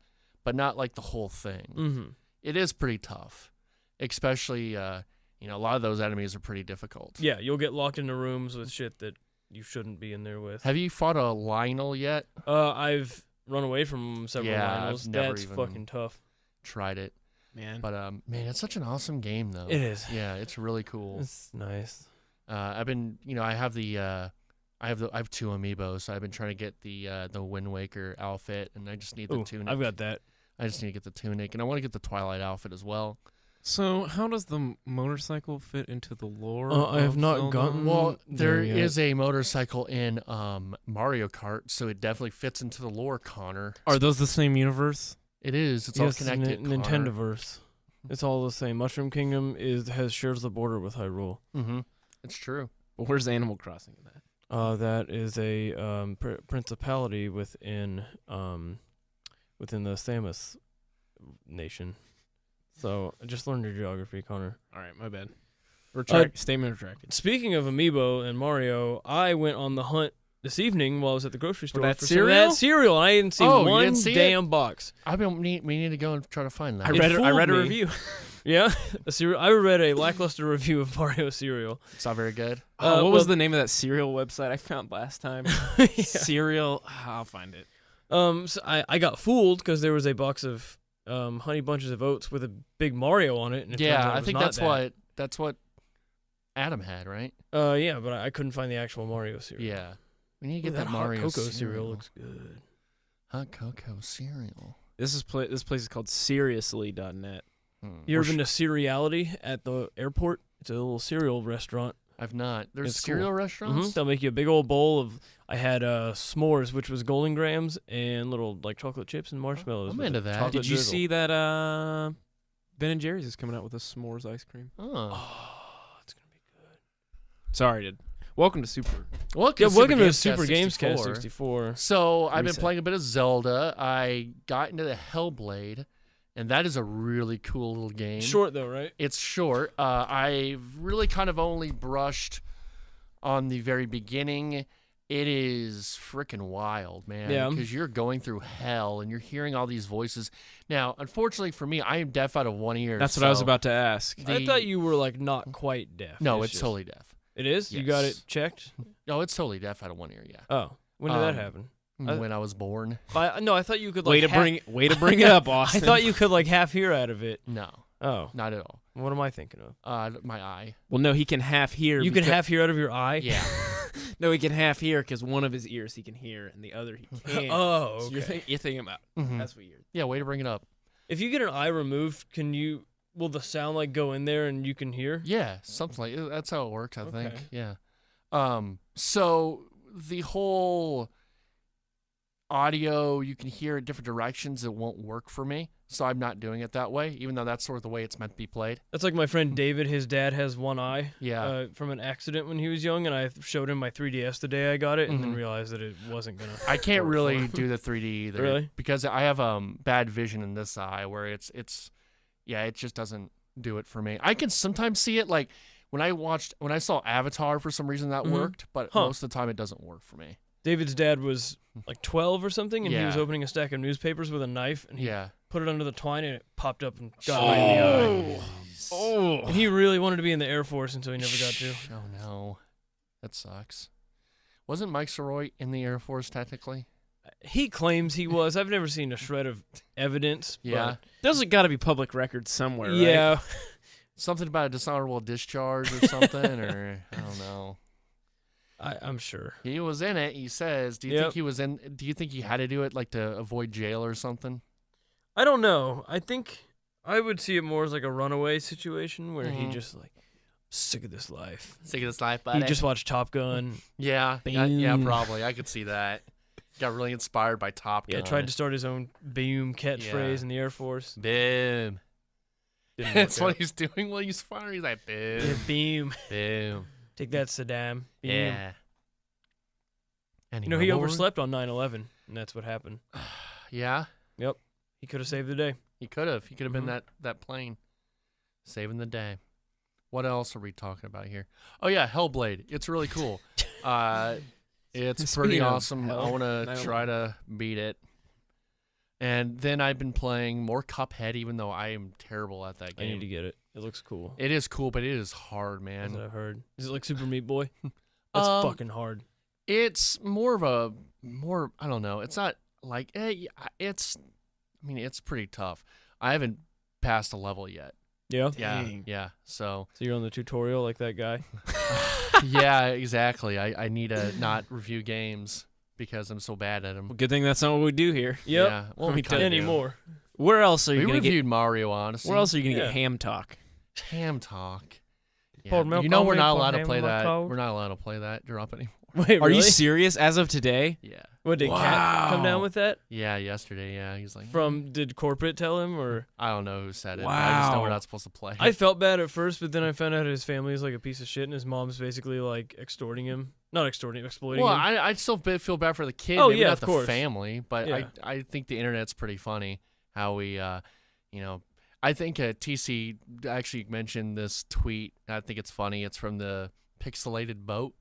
S3: but not like the whole thing.
S2: Mm-hmm.
S3: It is pretty tough, especially a lot of those enemies are pretty difficult.
S2: Yeah, you'll get locked into rooms with shit that you shouldn't be in there with.
S3: Have you fought a Lionel yet?
S2: I've run away from several
S3: Yeah, I've
S2: Lionels.
S3: never
S2: That's
S3: even-
S2: fucking tough.
S3: Tried it,
S4: Man.
S3: but man, it's such an awesome game though.
S2: It is.
S3: Yeah, it's really cool.
S2: It's nice.
S3: I've been, I have I have two amiibos, so I've been trying to get the Wind Waker outfit, and I just need the
S2: Ooh,
S3: tunic.
S2: I've got that.
S3: I just need to get the tunic, and I want to get the Twilight outfit as well.
S4: So how does the motorcycle fit into the lore?
S2: I have
S4: of
S2: not
S4: Zelda?
S2: gotten-
S3: Well, there
S2: there yet.
S3: is a motorcycle in Mario Kart, so it definitely fits into the lore, Connor.
S4: Are those the same universe?
S3: It is. It's all
S2: Yes,
S3: connected.
S2: Nintendoverse. It's all the same. Mushroom Kingdom shares the border with Hyrule.
S3: Mm-hmm. It's true.
S4: But where's Animal Crossing in that?
S2: That is a principality within the Samus nation. So I just learned your geography, Connor.
S4: All right, my bad. Statement retracted.
S2: Speaking of Amiibo and Mario, I went on the hunt this evening while I was at the grocery store
S4: that
S2: for some of that cereal. I didn't see
S3: Oh, you
S2: one
S3: didn't see it?
S2: damn box.
S3: We need to go and try to find that.
S4: I
S2: It
S4: read
S2: fooled
S4: a
S2: me.
S4: review.
S2: Yeah, I read a lackluster review of Mario cereal.
S3: It's not very good.
S4: What was
S2: well-
S4: the name of that cereal website I found last time? Cereal. I'll find it.
S2: So I got fooled because there was a box of Honey Bunches of Oats with a big Mario on it. And it turns out
S3: Yeah,
S2: it
S3: I
S2: was
S3: think
S2: not
S3: that's what Adam had, right?
S2: Yeah, but I couldn't find the actual Mario cereal.
S3: Yeah. We need to
S2: Ooh,
S3: get that,
S2: hot
S3: Mario
S2: cocoa cereal looks good.
S3: Hot cocoa cereal.
S4: This place is called seriously.net.
S2: You ever been to Cereality at the airport? It's a little cereal restaurant.
S3: I've not. There's
S2: It's cool.
S3: cereal restaurants?
S2: They'll make you a big old bowl of. I had s'mores, which was Golden Grams, and little like chocolate chips and marshmallows.
S3: I'm
S2: with
S3: into
S2: a
S3: that.
S2: chocolate
S4: Did you
S2: drizzle.
S4: see that Ben & Jerry's is coming out with a s'mores ice cream.
S2: Oh, it's gonna be good.
S4: Sorry, dude. Welcome to Super.
S2: Welcome to Super GamesCast 64.
S3: So I've been
S4: Reset.
S3: playing a bit of Zelda. I got into the Hellblade, and that is a really cool little game.
S2: Short though, right?
S3: It's short. I've really kind of only brushed on the very beginning. It is freaking wild, man.
S2: Yeah.
S3: Because you're going through hell and you're hearing all these voices. Now, unfortunately for me, I am deaf out of one ear.
S4: That's what I was
S3: so
S4: about to ask.
S2: I thought you were like not quite deaf.
S3: No, it's
S2: just-
S3: totally deaf.
S2: It is? You got
S3: Yes.
S2: it checked?
S3: No, it's totally deaf out of one ear, yeah.
S2: Oh. When did that happen?
S3: When I was born.
S2: No, I thought you could like
S4: Way to bring it up,
S2: I
S4: Austin.
S2: thought you could like half hear out of it.
S3: No,
S2: Oh.
S3: not at all.
S2: What am I thinking of?
S3: My eye.
S4: Well, no, he can half hear.
S2: You can
S4: because-
S2: half hear out of your eye?
S3: Yeah.
S4: No, he can half hear because one of his ears he can hear and the other he can't.
S2: Oh,
S4: So
S2: okay.
S4: you're thinking about.
S3: Mhm.
S4: That's weird.
S3: Yeah, way to bring it up.
S2: If you get an eye removed, will the sound like go in there and you can hear?
S3: Yeah, something like that's how it works, I think.
S2: Okay.
S3: Yeah. So the whole audio, you can hear it different directions. It won't work for me, so I'm not doing it that way, even though that's sort of the way it's meant to be played.
S2: That's like my friend David. His dad has one eye
S3: Yeah.
S2: from an accident when he was young, and I showed him my 3DS the day I got it, and then
S3: Mhm.
S2: realized that it wasn't going to.
S3: I can't really do the 3D either.
S2: Really?
S3: Because I have bad vision in this eye where it just doesn't do it for me. I can sometimes see it like when I saw Avatar for some reason that
S2: Mhm.
S3: worked, but
S2: Huh.
S3: most of the time it doesn't work for me.
S2: David's dad was like 12 or something, and he was
S3: Yeah.
S2: opening a stack of newspapers with a knife, and he
S3: Yeah.
S2: put it under the twine, and it popped up and got right in the eye.
S4: Oh.
S2: And he really wanted to be in the Air Force until he never got to.
S3: Oh no. That sucks. Wasn't Mike Soroy in the Air Force technically?
S2: He claims he was. I've never seen a shred of evidence.
S3: Yeah.
S4: There's got to be public record somewhere,
S2: But
S4: right?
S2: yeah.
S3: Something about a dishonorable discharge or something, or I don't know.
S2: I'm sure.
S3: He was in it. He says. Do you
S2: Yep.
S3: think he was in? Do you think he had to do it like to avoid jail or something?
S2: I don't know. I think I would see it more as like a runaway situation where he
S3: Mhm.
S2: just like sick of this life.
S3: Sick of this life,
S2: He just watched Top Gun.
S3: yeah,
S2: Boom.
S3: probably. I could see that. Got really inspired by Top Gun.
S2: Yeah, tried to start his own boom catchphrase
S3: Yeah.
S2: in the Air Force.
S3: Boom.
S2: Didn't
S3: That's
S2: work
S3: what
S2: out.
S3: he's doing while he's firing. He's like boom,
S2: Yeah, beam.
S3: boom.
S2: Take that, Saddam. Beam.
S3: Yeah. And
S2: You know, he overslept on 9/11, and that's what happened.
S3: Yeah,
S2: He could have saved the day.
S3: he could have. He could have
S2: Mhm.
S3: been that plane, saving the day. What else are we talking about here? Oh yeah, Hellblade. It's really cool. It's pretty
S4: Speaking of
S3: awesome. I
S4: hell,
S3: want to
S4: 9/11.
S3: try to beat it. And then I've been playing more Cuphead, even though I am terrible at that
S2: I need
S3: game.
S2: to get it. It looks cool.
S3: It is cool, but it is hard,
S2: That's what
S3: man.
S2: I've heard. Is it like Super Meat Boy? That's
S3: Um,
S2: fucking hard.
S3: It's more of a I don't know. It's not like it's. I mean, it's pretty tough. I haven't passed a level yet.
S2: Yeah.
S4: Dang.
S3: Yeah. So
S2: So you're on the tutorial like that guy?
S3: yeah, exactly. I need to not review games because I'm so bad at them.
S4: Well, good thing that's not what we do here.
S2: Yep.
S3: Yeah. Well,
S4: Let
S3: we
S4: me tell
S3: kinda
S4: you.
S3: do.
S2: Anymore.
S4: Where else are you
S3: We
S4: gonna
S3: reviewed
S4: get?
S3: Mario Odyssey.
S4: Where else are you gonna
S2: Yeah.
S4: get ham talk?
S3: Ham talk. Yeah.
S2: Pour milk
S3: You know
S2: on
S3: we're
S2: me,
S3: not
S2: pour
S3: allowed to
S2: ham
S3: play
S2: on my
S3: that.
S2: cow.
S3: We're not allowed to play that drop anymore.
S2: Wait,
S4: Are you
S2: really?
S4: serious? As of today?
S3: Yeah.
S2: What, did Cat come down
S4: Wow.
S2: with that?
S3: Yeah. Yesterday. Yeah. He's like,
S2: Did corporate tell him, or?
S3: I don't know who said it. But I just know we're
S4: Wow.
S3: not supposed to play.
S2: I felt bad at first, but then I found out his family is like a piece of shit, and his mom's basically like extorting him. Not extorting, exploiting
S3: Well,
S2: him.
S3: I still feel bad for the kid.
S2: Oh,
S3: maybe
S2: yeah,
S3: not
S2: of
S3: the
S2: course.
S3: family, but
S2: Yeah.
S3: I think the internet's pretty funny how we, I think TC actually mentioned this tweet. I think it's funny. It's from the Pixelated Boat,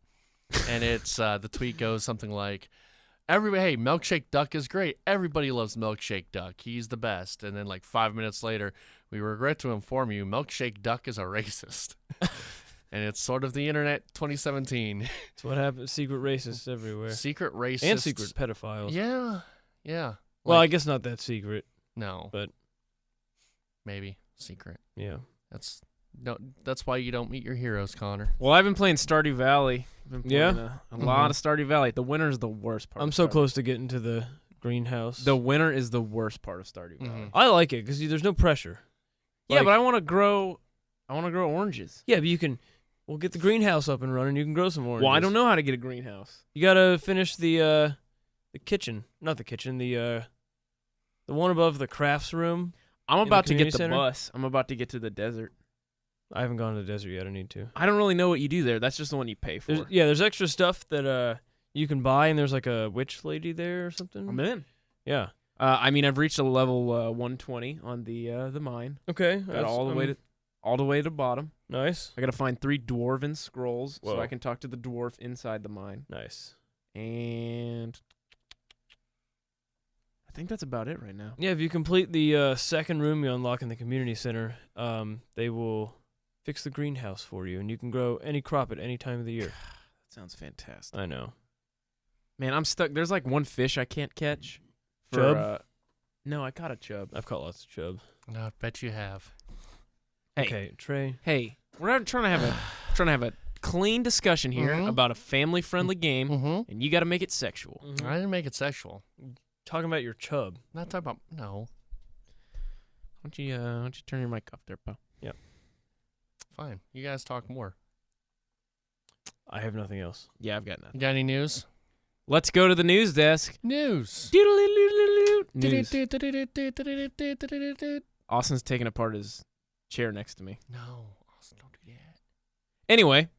S3: and it's the tweet goes something like, "Everybody, hey, Milkshake Duck is great. Everybody loves Milkshake Duck. He's the best." And then like 5 minutes later, we regret to inform you, Milkshake Duck is a racist. And it's sort of the internet 2017.
S2: That's what happens. Secret racists everywhere.
S3: Secret racist.
S2: And secret pedophiles.
S3: Yeah. Yeah.
S2: Well, I
S3: Like,
S2: guess not that secret.
S3: no.
S2: but-
S3: maybe secret.
S2: Yeah.
S3: That's why you don't meet your heroes, Connor.
S4: Well, I've been playing Stardew Valley. I've been
S2: Yeah?
S4: playing a lot of Stardew Valley. The winter's the worst part.
S2: I'm
S4: of
S2: so
S4: Stardew.
S2: close to getting to the greenhouse.
S4: The winter is the worst part of Stardew Valley.
S3: Mhm.
S2: I like it because there's no pressure.
S4: Yeah,
S2: Like-
S4: but I want to grow. I want to grow oranges.
S2: Yeah, but you can. We'll get the greenhouse up and running. You can grow some oranges.
S4: Well, I don't know how to get a greenhouse.
S2: You gotta finish the kitchen, not the kitchen. The one above the crafts room.
S4: I'm
S2: the
S4: about to get
S2: community
S4: the
S2: center?
S4: bus. I'm about to get to the desert.
S2: I haven't gone to the desert yet. I need to.
S4: I don't really know what you do there. That's just the one you pay for.
S2: There's extra stuff that you can buy, and there's like a witch lady there or something.
S4: I'm in.
S2: Yeah.
S4: I mean, I've reached a level 120 on the mine.
S2: Okay.
S4: Got all the way to the bottom.
S2: Nice.
S4: I got to find 3 dwarven scrolls so
S2: Whoa.
S4: I can talk to the dwarf inside the mine.
S2: Nice.
S4: And I think that's about it right now.
S2: Yeah, if you complete the second room you unlock in the community center, they will fix the greenhouse for you, and you can grow any crop at any time of the year.
S4: That sounds fantastic.
S2: I know.
S4: Man, I'm stuck. There's like one fish I can't catch.
S2: Chub?
S4: No, I caught a chub.
S2: I've caught lots of chub.
S3: No, I bet you have.
S4: Hey.
S2: Okay, Trey.
S4: Hey, we're not trying to have a clean discussion here
S3: Mhm.
S4: about a family-friendly game,
S3: Mm-hmm.
S4: and you got to make it sexual.
S3: I didn't make it sexual.
S2: Talking about your chub.
S3: Not talking about no.
S4: Why don't you turn your mic off there, pal?
S3: Fine. You guys talk more.
S2: I have nothing else.
S4: Yeah, I've got nothing.
S3: You got any news?
S4: Let's go to the news desk.
S3: News.
S4: News. Austin's taking apart his chair next to me.
S3: No, Austin, don't do that.
S4: Anyway,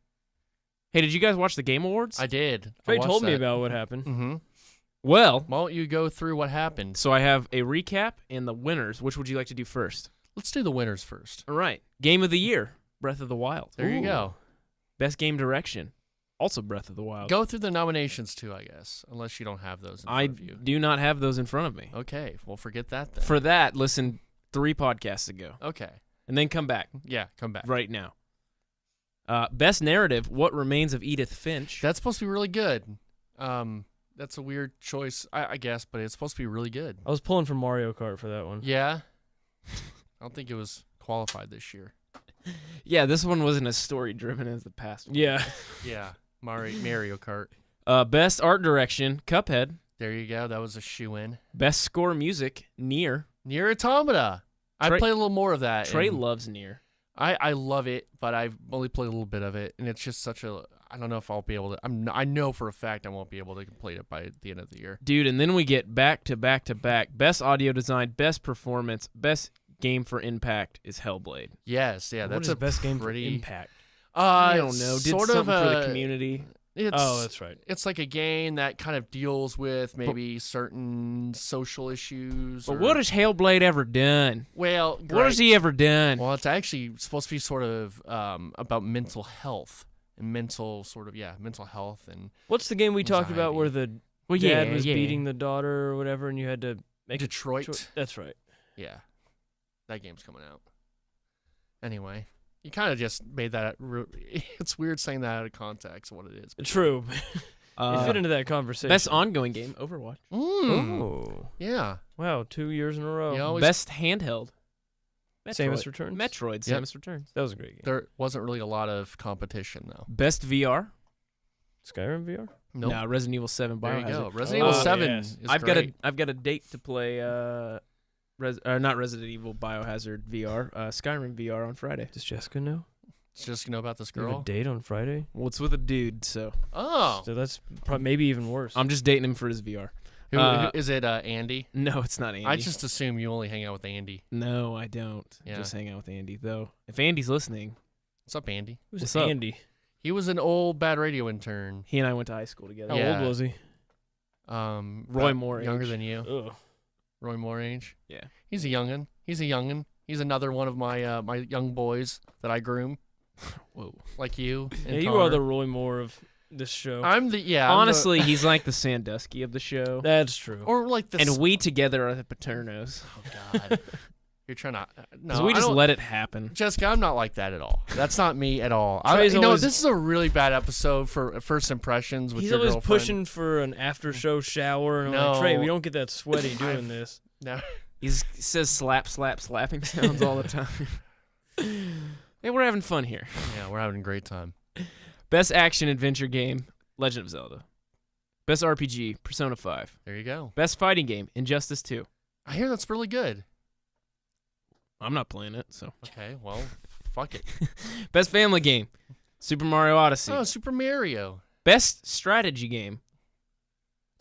S4: hey, did you guys watch the Game Awards?
S3: I did.
S2: Trey told me about what happened.
S3: Mm-hmm.
S4: Well,
S3: Why don't you go through what happened?
S4: so I have a recap and the winners. Which would you like to do first?
S3: Let's do the winners first.
S4: All right. Game of the Year, Breath of the Wild.
S3: There you go.
S4: Best Game Direction, also Breath of the Wild.
S3: Go through the nominations too, I guess, unless you don't have those in front
S4: I
S3: of you.
S4: do not have those in front of me.
S3: Okay, well, forget that then.
S4: For that, listen 3 podcasts ago,
S3: Okay,
S4: and then come back
S3: yeah, come back.
S4: right now. Best Narrative, What Remains of Edith Finch.
S3: That's supposed to be really good. That's a weird choice, I guess, but it's supposed to be really good.
S2: I was pulling from Mario Kart for that one.
S3: Yeah, I don't think it was qualified this year.
S4: Yeah, this one wasn't as story-driven as the past one.
S2: Yeah.
S3: Yeah, Mario Kart.
S4: Best Art Direction, Cuphead.
S3: There you go. That was a shoe-in.
S4: Best Score Music, Nier.
S3: Nier Automata. I
S4: Trey-
S3: played a little more of that.
S4: Trey
S3: and
S4: loves Nier.
S3: I love it, but I've only played a little bit of it, and it's just such a. I don't know if I'll be able to. I know for a fact I won't be able to complete it by the end of the year.
S4: Dude, and then we get back to back to back. Best Audio Design, Best Performance, Best Game for Impact is Hellblade.
S3: Yes, yeah,
S2: What
S3: that's
S2: is
S3: a
S2: best game for
S3: pretty.
S2: Impact?
S4: I don't know. Did
S3: sort
S4: something
S3: of
S4: for the
S3: a-
S4: community.
S3: It's,
S2: Oh, that's right.
S3: It's like a game that kind of deals with maybe certain social issues.
S4: But
S3: or-
S4: what has Hellblade ever done?
S3: Well,
S4: What has he ever done?
S3: Well, it's actually supposed to be sort of about mental health and mental health and
S2: What's the game we talked about where the
S4: Well,
S2: dad was beating the daughter or whatever, and you had to make
S3: Detroit.
S2: a That's right.
S3: Yeah, that game's coming out. Anyway, you kind of just made that. It's weird saying that out of context. What it is. but-
S2: True. It fit into that conversation.
S4: Best ongoing game, Overwatch.
S2: Oh.
S3: Yeah.
S2: Wow, 2 years in a row.
S3: You always,
S4: Best handheld.
S2: Samus Returns?
S4: Metroid,
S3: Yep.
S4: Samus Returns.
S2: That was a great game.
S3: there wasn't really a lot of competition though.
S4: Best VR.
S2: Skyrim VR?
S3: Nope.
S4: No, Resident Evil 7
S3: There you
S4: Biohazard.
S3: go. Resident
S2: Oh,
S3: Evil 7
S2: yes.
S3: is
S4: I've
S3: great.
S4: got a date to play not Resident Evil Biohazard VR, Skyrim VR on Friday.
S2: Does Jessica know?
S3: Just know about this
S2: You have
S3: girl.
S2: a date on Friday?
S4: Well, it's with a dude, so
S3: Oh,
S2: So that's maybe even worse.
S4: I'm just dating him for his VR.
S3: who
S4: uh,
S3: is it? Andy.
S4: No, it's not Andy.
S3: I just assume you only hang out with Andy.
S4: No, I don't.
S3: Yeah.
S4: Just hang out with Andy, though. If Andy's listening,
S3: What's up, Andy?
S2: Who's
S4: what's up?
S2: Andy?
S3: He was an old bad radio intern.
S4: he and I went to high school together.
S2: How
S3: Yeah.
S2: old was he?
S4: Roy
S3: about
S4: Moore
S3: younger
S4: age.
S3: than you.
S2: Ugh.
S3: Roy Moore age.
S4: Yeah.
S3: He's a youngin. He's another one of my my young boys that I groom,
S4: Whoa.
S3: like you. And
S2: Yeah, you are
S3: Connor.
S2: the Roy Moore of this show.
S3: I'm the I'm
S4: Honestly, he's like the Sandusky of the show.
S2: That's true.
S3: or like the.
S4: And we together are the Paternos.
S3: Oh God, you're trying to. No,
S4: Because we
S3: I
S4: just
S3: don't-
S4: let it happen.
S3: Jessica, I'm not like that at all. That's not me at all.
S2: Trey's
S3: You know,
S2: always-
S3: this is a really bad episode for first impressions with
S2: He's
S3: your
S2: always
S3: girlfriend.
S2: pushing for an after-show shower, and I'm
S3: No.
S2: like, Trey, we don't get that sweaty doing this.
S3: No.
S4: He says slapping sounds all the time. Hey, we're having fun here.
S3: Yeah, we're having a great time.
S4: Best action adventure game, Legend of Zelda. Best RPG, Persona 5.
S3: There you go.
S4: Best fighting game, Injustice 2.
S3: I hear that's really good.
S4: I'm not playing it, so.
S3: Okay, well, fuck it.
S4: Best family game, Super Mario Odyssey.
S3: Oh, Super Mario.
S4: Best strategy game,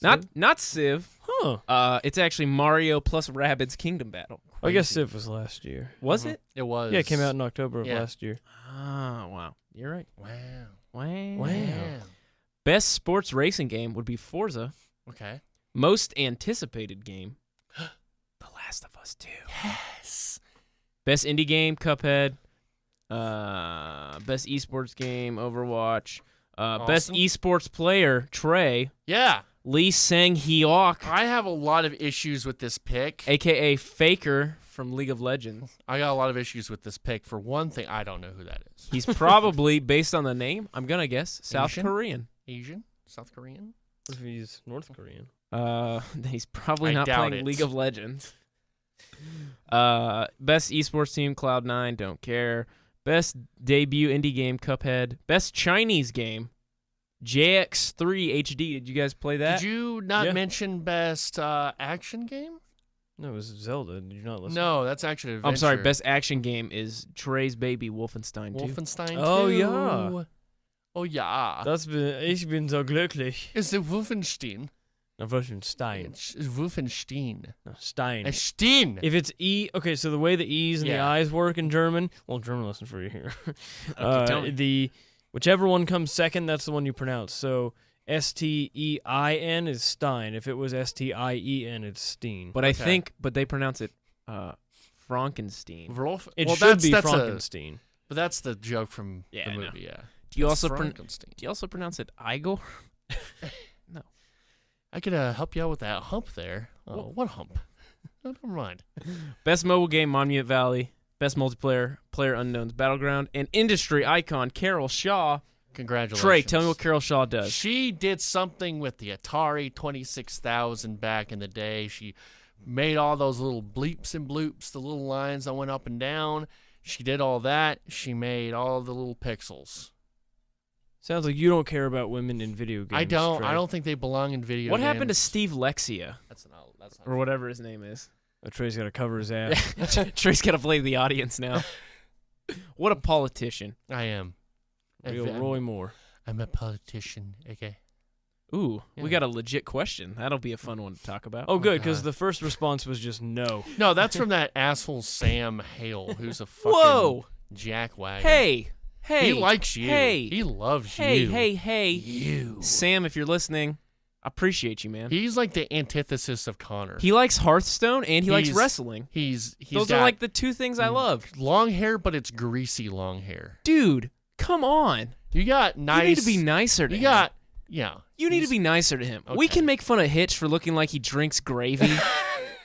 S4: not Civ.
S2: Huh.
S4: It's actually Mario plus Rabbids Kingdom Battle.
S2: I guess
S3: crazy.
S2: Civ was last year.
S4: Was
S3: Mhm.
S4: it?
S3: It was.
S2: Yeah, it came out in October of
S3: Yeah.
S2: last year.
S4: Oh, wow. You're right.
S3: Wow.
S4: Wow. Best sports racing game would be Forza.
S3: Okay.
S4: Most anticipated game, The Last of Us 2.
S3: Yes.
S4: Best indie game, Cuphead. Best esports game, Overwatch. Best
S3: Awesome.
S4: esports player, Trey.
S3: Yeah.
S4: Lee Sang-hyuk,
S3: I have a lot of issues with this pick.
S4: a.k.a. Faker from League of Legends.
S3: I got a lot of issues with this pick. For one thing, I don't know who that is.
S4: He's probably, based on the name, I'm going to guess, South
S3: Asian?
S4: Korean.
S3: Asian? South Korean?
S2: What if he's North Korean?
S4: He's probably
S3: I
S4: not
S3: doubt
S4: playing
S3: it.
S4: League of Legends. Best esports team, Cloud9, don't care. Best debut indie game, Cuphead. Best Chinese game, JX3 HD. Did you guys play that?
S3: Did you not
S2: Yeah.
S3: mention best action game?
S2: No, it was Zelda. Did you not listen?
S3: No, that's actually adventure.
S4: I'm sorry, best action game is Trey's baby, Wolfenstein 2.
S3: Wolfenstein 2.
S2: Oh, yeah.
S3: Oh, yeah.
S2: Ich bin so glücklich.
S3: It's the Wolfenstein.
S2: No, Wolfenstein.
S3: It's Wolfenstein.
S2: No, Stein.
S3: Stein.
S2: If it's E, okay, so the way the E's and the
S3: Yeah.
S2: I's work in German, well, German lesson for you here.
S4: tell me.
S2: Whichever one comes second, that's the one you pronounce. So Stein is Stein. If it was Stien, it's Steen.
S4: But I
S3: Okay.
S4: think, they pronounce it Frankenstein.
S2: It
S3: well,
S2: should be
S3: that's
S2: Frankenstein.
S3: but that's the joke from
S4: Yeah,
S3: the
S4: I know.
S3: movie, yeah.
S4: Do you
S3: That's
S4: also
S3: Frankenstein.
S4: pronounce it Igor?
S3: I could help you out with that hump there. Oh, what hump? Oh, never mind.
S4: Best mobile game, Monument Valley. Best multiplayer, PlayerUnknown's Battleground. And industry icon, Carol Shaw.
S3: Congratulations.
S4: Trey, tell me what Carol Shaw does.
S3: She did something with the Atari 26,000 back in the day. She made all those little bleeps and bloops, the little lines that went up and down. She did all that. She made all the little pixels.
S2: Sounds like you don't care about women in video games.
S3: I don't.
S2: Trey.
S3: I don't think they belong in video
S4: What
S3: games.
S4: happened to Steve Lexia?
S3: That's not
S4: Or whatever his name is.
S2: Oh, Trey's got to cover his ass.
S4: Trey's got to play the audience now. What a politician.
S3: I am.
S2: Real Roy Moore.
S3: I'm a politician. Okay.
S4: Ooh,
S3: Yeah.
S4: we got a legit question. That'll be a fun one to talk about.
S2: Oh, good, because
S3: God.
S2: the first response was just no.
S3: No, that's from that asshole Sam Hale, who's a fucking
S4: Whoa!
S3: jackwagon.
S4: Hey! Hey!
S3: He likes you.
S4: Hey!
S3: He loves
S4: Hey,
S3: you.
S4: hey!
S3: You.
S4: Sam, if you're listening, I appreciate you, man.
S3: He's like the antithesis of Connor.
S4: He likes Hearthstone and he likes
S3: He's-
S4: wrestling.
S3: He's
S4: Those
S3: got
S4: are like the two things I love.
S3: long hair, but it's greasy long hair.
S4: Dude, come on.
S3: You got nice.
S4: You need to be nicer to
S3: You
S4: him.
S3: got yeah.
S4: You need to
S3: he's-
S4: be nicer to him. We
S3: Okay.
S4: can make fun of Hitch for looking like he drinks gravy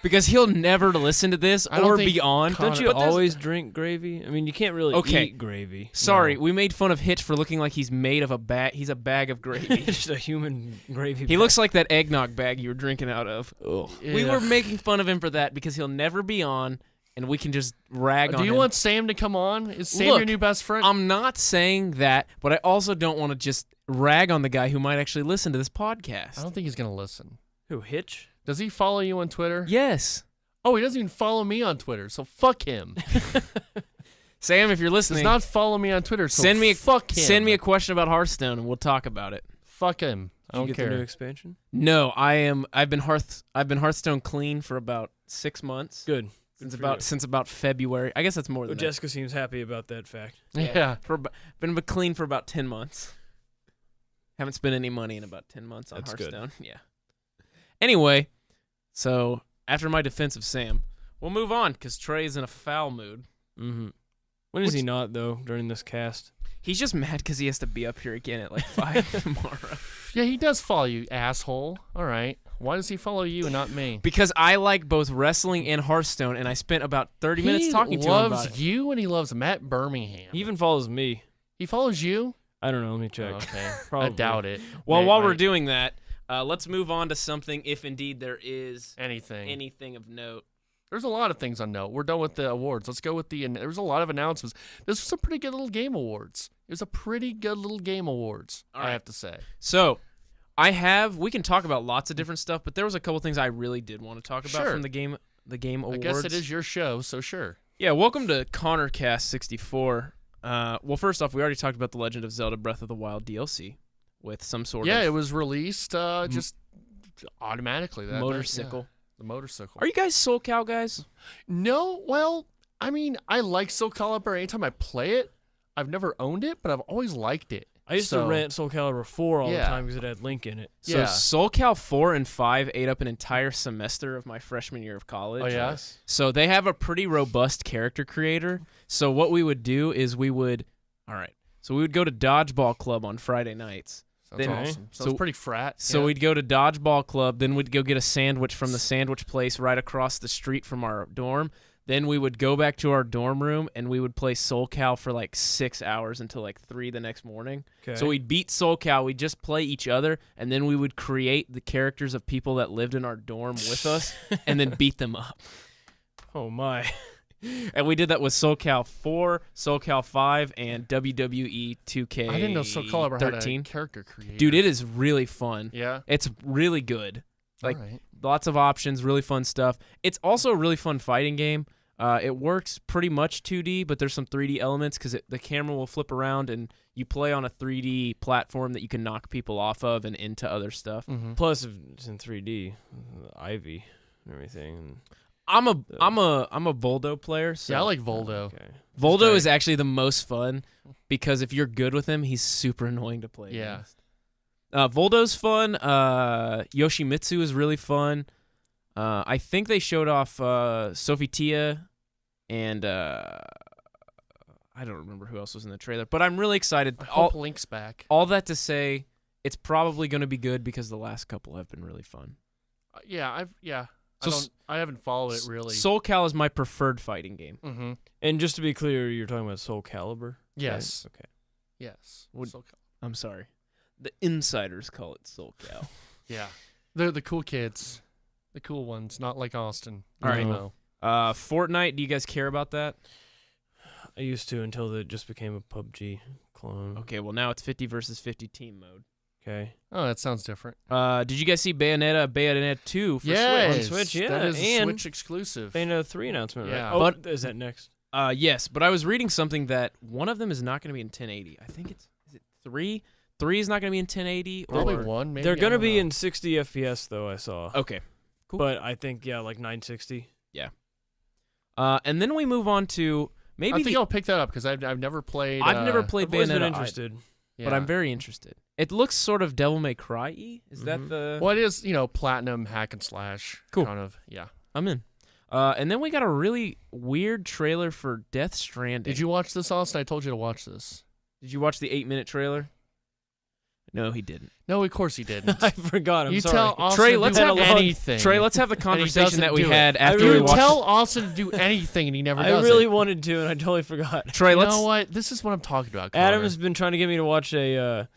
S4: because he'll never listen to this
S3: I don't
S4: or
S3: think
S4: be on.
S3: Connor-
S2: Don't you
S4: But there's-
S2: always drink gravy? I mean, you can't really
S4: Okay.
S2: eat gravy.
S4: Sorry,
S2: No.
S4: we made fun of Hitch for looking like he's made of a bag. He's a bag of gravy.
S2: Just a human gravy.
S4: He looks like that eggnog bag you were drinking out of.
S2: Ugh.
S4: We were making fun of him for that because he'll never be on, and we can just rag on
S3: Do you
S4: him.
S3: want Sam to come on? Is Sam
S4: Look,
S3: your new best friend?
S4: I'm not saying that, but I also don't want to just rag on the guy who might actually listen to this podcast.
S3: I don't think he's gonna listen.
S2: Who, Hitch?
S3: Does he follow you on Twitter?
S4: Yes.
S3: Oh, he doesn't even follow me on Twitter. So fuck him.
S4: Sam, if you're
S3: Does
S4: listening,
S3: not follow me on Twitter. So
S4: send me a
S3: a
S4: question about Hearthstone and we'll talk about it.
S3: fuck him. I
S2: Did
S3: don't
S2: you get the new
S3: care.
S2: expansion?
S4: No, I've been Hearthstone clean for about 6 months.
S2: Good.
S4: Since about February. I guess that's more
S2: Well,
S4: than that.
S2: Jessica seems happy about that fact.
S3: Yeah.
S4: Been clean for about 10 months. Haven't spent any money in about 10 months on
S2: That's good.
S4: Hearthstone. Yeah. Anyway, so after my defense of Sam, we'll move on because Trey is in a foul mood.
S2: Mm-hmm. When is he not, though, during this cast?
S4: He's just mad because he has to be up here again at like 5 tomorrow.
S3: Yeah, he does follow you, asshole. All right. Why does he follow you and not me?
S4: Because I like both wrestling and Hearthstone, and I spent about 30 minutes talking to him
S3: He
S4: about
S3: loves
S4: it.
S3: you and he loves Matt Birmingham.
S2: He even follows me.
S3: He follows you?
S2: I don't know. Let me check.
S3: Okay. I
S2: Probably.
S3: doubt it.
S4: Well,
S3: May-
S4: while we're
S3: might-
S4: doing that, let's move on to something, if indeed there is
S3: anything.
S4: anything of note.
S3: There's a lot of things on note. We're done with the awards. Let's go with there was a lot of announcements. This was a pretty good little game awards. It was a pretty good little game awards,
S4: All
S3: I
S4: right.
S3: have to say.
S4: So, we can talk about lots of different stuff, but there was a couple things I really did want to talk about
S3: Sure.
S4: from the game awards.
S3: I guess it is your show, so sure.
S4: Yeah, welcome to ConnorCast 64. Well, first off, we already talked about The Legend of Zelda Breath of the Wild DLC with some sort
S3: Yeah,
S4: of
S3: it was released just automatically. That night,
S4: motorcycle.
S3: yeah. the motorcycle.
S4: Are you guys SoulCal guys?
S3: No, well, I mean, I like Soul Calibur. Anytime I play it, I've never owned it, but I've always liked it.
S2: I used to rent Soul Calibur 4 all the
S3: Yeah.
S2: time because it had Link in it.
S4: So
S3: Yeah.
S4: SoulCal 4 and 5 ate up an entire semester of my freshman year of college.
S3: Oh, yeah?
S4: So they have a pretty robust character creator. So what we would do is we would go to Dodgeball Club on Friday nights.
S3: Sounds
S4: Then-
S3: awesome. Sounds
S4: so-
S3: pretty frat.
S4: So
S3: yeah.
S4: we'd go to Dodgeball Club, then we'd go get a sandwich from the sandwich place right across the street from our dorm. Then we would go back to our dorm room and we would play SoulCal for like 6 hours until like 3 the next morning.
S2: Okay.
S4: So we'd beat SoulCal, we'd just play each other, and then we would create the characters of people that lived in our dorm with us and then beat them up.
S2: Oh my.
S4: And we did that with SoulCal 4, SoulCal 5, and WWE 2K13.
S3: I didn't know Soul Calibur had a character creator.
S4: Dude, it is really fun.
S3: Yeah?
S4: It's really good. Like,
S3: All right.
S4: lots of options, really fun stuff. It's also a really fun fighting game. It works pretty much 2D, but there's some 3D elements because the camera will flip around and you play on a 3D platform that you can knock people off of and into other stuff.
S3: Mm-hmm.
S2: Plus, if it's in 3D, Ivy and everything.
S4: I'm a Voldo player. So
S3: Yeah, I like Voldo.
S2: Okay.
S4: Voldo
S3: great.
S4: is actually the most fun because if you're good with him, he's super annoying to play
S3: Yeah.
S4: against. Voldo's fun. Yoshimitsu is really fun. I think they showed off Sophie Tia and I don't remember who else was in the trailer, but I'm really excited.
S3: I hope Link's back.
S4: All that to say, it's probably going to be good because the last couple have been really fun.
S3: I haven't followed it really.
S4: SoulCal is my preferred fighting game.
S3: Mm-hmm.
S2: And just to be clear, you're talking about Soul Calibur?
S3: Yes.
S2: Okay.
S3: Yes.
S4: Would-
S3: Soul Calibur.
S4: I'm sorry. The insiders call it SoulCal.
S3: Yeah. They're the cool kids. The cool ones, not like Austin.
S4: All right.
S3: No.
S4: Fortnite, do you guys care about that?
S2: I used to until it just became a PUBG clone.
S4: Okay, well now it's 50 versus 50 team mode.
S2: Okay.
S3: Oh, that sounds different.
S4: Did you guys see Bayonetta 2 for
S3: Yes.
S2: On Switch, yeah,
S3: That is a
S2: and
S3: Switch exclusive.
S2: Bayonetta 3 announcement, right?
S3: Yeah.
S2: Oh,
S4: But-
S2: is that next?
S4: Switch? Yes, but I was reading something that one of them is not going to be in 1080. I think is it 3? 3 is not going to be in 1080
S3: Probably
S4: or
S3: one, maybe.
S2: They're
S3: I
S2: going to
S3: don't
S2: be
S3: know.
S2: in 60 FPS, though, I saw.
S4: Okay. Cool.
S2: But I think, yeah, like 960.
S4: And then we move on to maybe
S3: I think I'll pick that up because I've never played.
S4: I've never played
S2: I've always
S4: Bayonetta,
S2: been interested.
S4: but I'm very interested. It looks sort of Devil May Cry-y. Is that
S2: Mhm.
S4: the
S3: Well, it is, platinum hack and slash.
S4: Cool.
S3: Kind of, yeah.
S4: I'm in. And then we got a really weird trailer for Death Stranding.
S3: Did you watch this, Austin? I told you to watch this.
S4: Did you watch the 8-minute trailer? No, he didn't.
S3: No, of course he didn't.
S2: I forgot. I'm
S3: you
S2: sorry.
S3: tell Austin
S4: Trey,
S3: to
S4: let's
S3: do
S4: have
S3: anything.
S4: Trey, let's have the
S3: he
S4: conversation
S3: doesn't
S4: that we
S3: do it.
S4: had
S2: I
S4: after
S2: really
S4: we
S3: You
S4: watched.
S3: tell Austin to do anything and he never
S2: I
S3: does
S2: really
S3: it.
S2: wanted to, and I totally forgot.
S4: Trey,
S3: You
S4: let's.
S3: know what? This is what I'm talking about, Connor.
S2: Adam has been trying to get me to watch a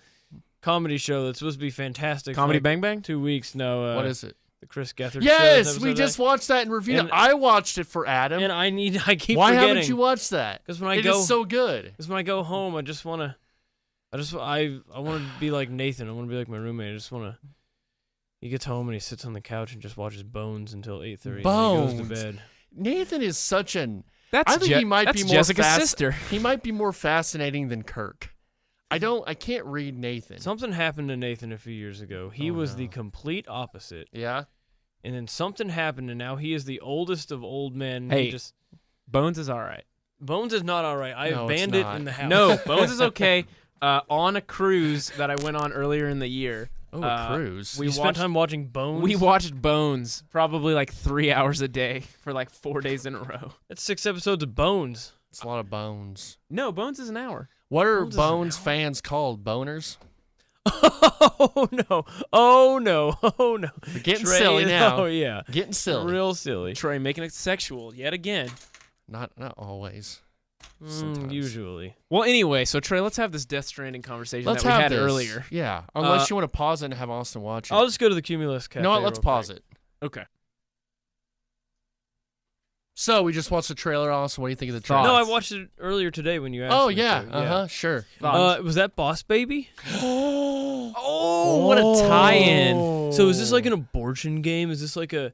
S2: comedy show that's supposed to be fantastic.
S4: Comedy
S2: for like
S4: Bang Bang.
S2: 2 weeks. No.
S3: What is it?
S2: The Chris Gethard show?
S3: Yes,
S2: Is
S3: we
S2: that
S3: just watched that and reviewed
S2: And-
S3: it. I watched it for Adam.
S2: And I keep
S3: Why
S2: forgetting.
S3: haven't you watched that?
S2: Because when I
S3: It
S2: go,
S3: is so good.
S2: because when I go home, I want to be like Nathan. I want to be like my roommate. I just want to. He gets home and he sits on the couch and just watches Bones until 8:30. And he goes to
S3: Bones.
S2: bed.
S3: Nathan is such an.
S4: That's
S3: I think he might
S4: that's
S3: be more
S4: Jessica's
S3: fast-
S4: sister.
S3: He might be more fascinating than Kirk. I can't read Nathan.
S2: Something happened to Nathan a few years ago. He
S3: Oh,
S2: was the
S3: no.
S2: complete opposite.
S3: Yeah.
S2: And then something happened, and now he is the oldest of old men.
S4: Hey.
S2: He just
S4: Bones is all right.
S2: Bones is not all right. I
S3: No,
S2: have
S3: it's
S2: banned it
S3: not.
S2: in the house.
S4: No, Bones is okay. On a cruise that I went on earlier in the year,
S3: Oh, a cruise.
S2: We spent time watching Bones.
S4: we watched Bones probably like 3 hours a day for like 4 days in a row.
S2: That's 6 episodes of Bones.
S3: It's a lot of bones.
S4: No, Bones is an hour.
S3: What are
S2: Bones is an
S3: Bones
S2: hour.
S3: fans called? Boners?
S2: Oh no! Oh no! Oh no!
S3: They're getting
S2: Trey
S3: silly
S2: is-
S3: now.
S2: Oh yeah,
S3: Getting silly.
S2: real silly.
S4: Trey making it sexual yet again.
S3: Not always. Sometimes.
S2: Usually.
S4: Well, anyway, so Trey, let's have this Death Stranding conversation
S3: Let's
S4: that we
S3: have
S4: had
S3: this.
S4: earlier.
S3: Yeah. Unless you want to pause it and have Austin watch it.
S2: I'll just go to the Cumulus Cafe.
S3: You know what? Let's
S2: real
S3: pause
S2: quick.
S3: it.
S4: Okay.
S3: So we just watched the trailer, Austin. What do you think of the
S4: Thoughts?
S3: trailer?
S2: No, I watched it earlier today when you asked.
S3: Oh
S2: me
S3: yeah.
S2: to.
S3: Sure.
S2: Was that Boss Baby?
S4: Oh, what a tie-in.
S2: So is this like an abortion game? Is this like a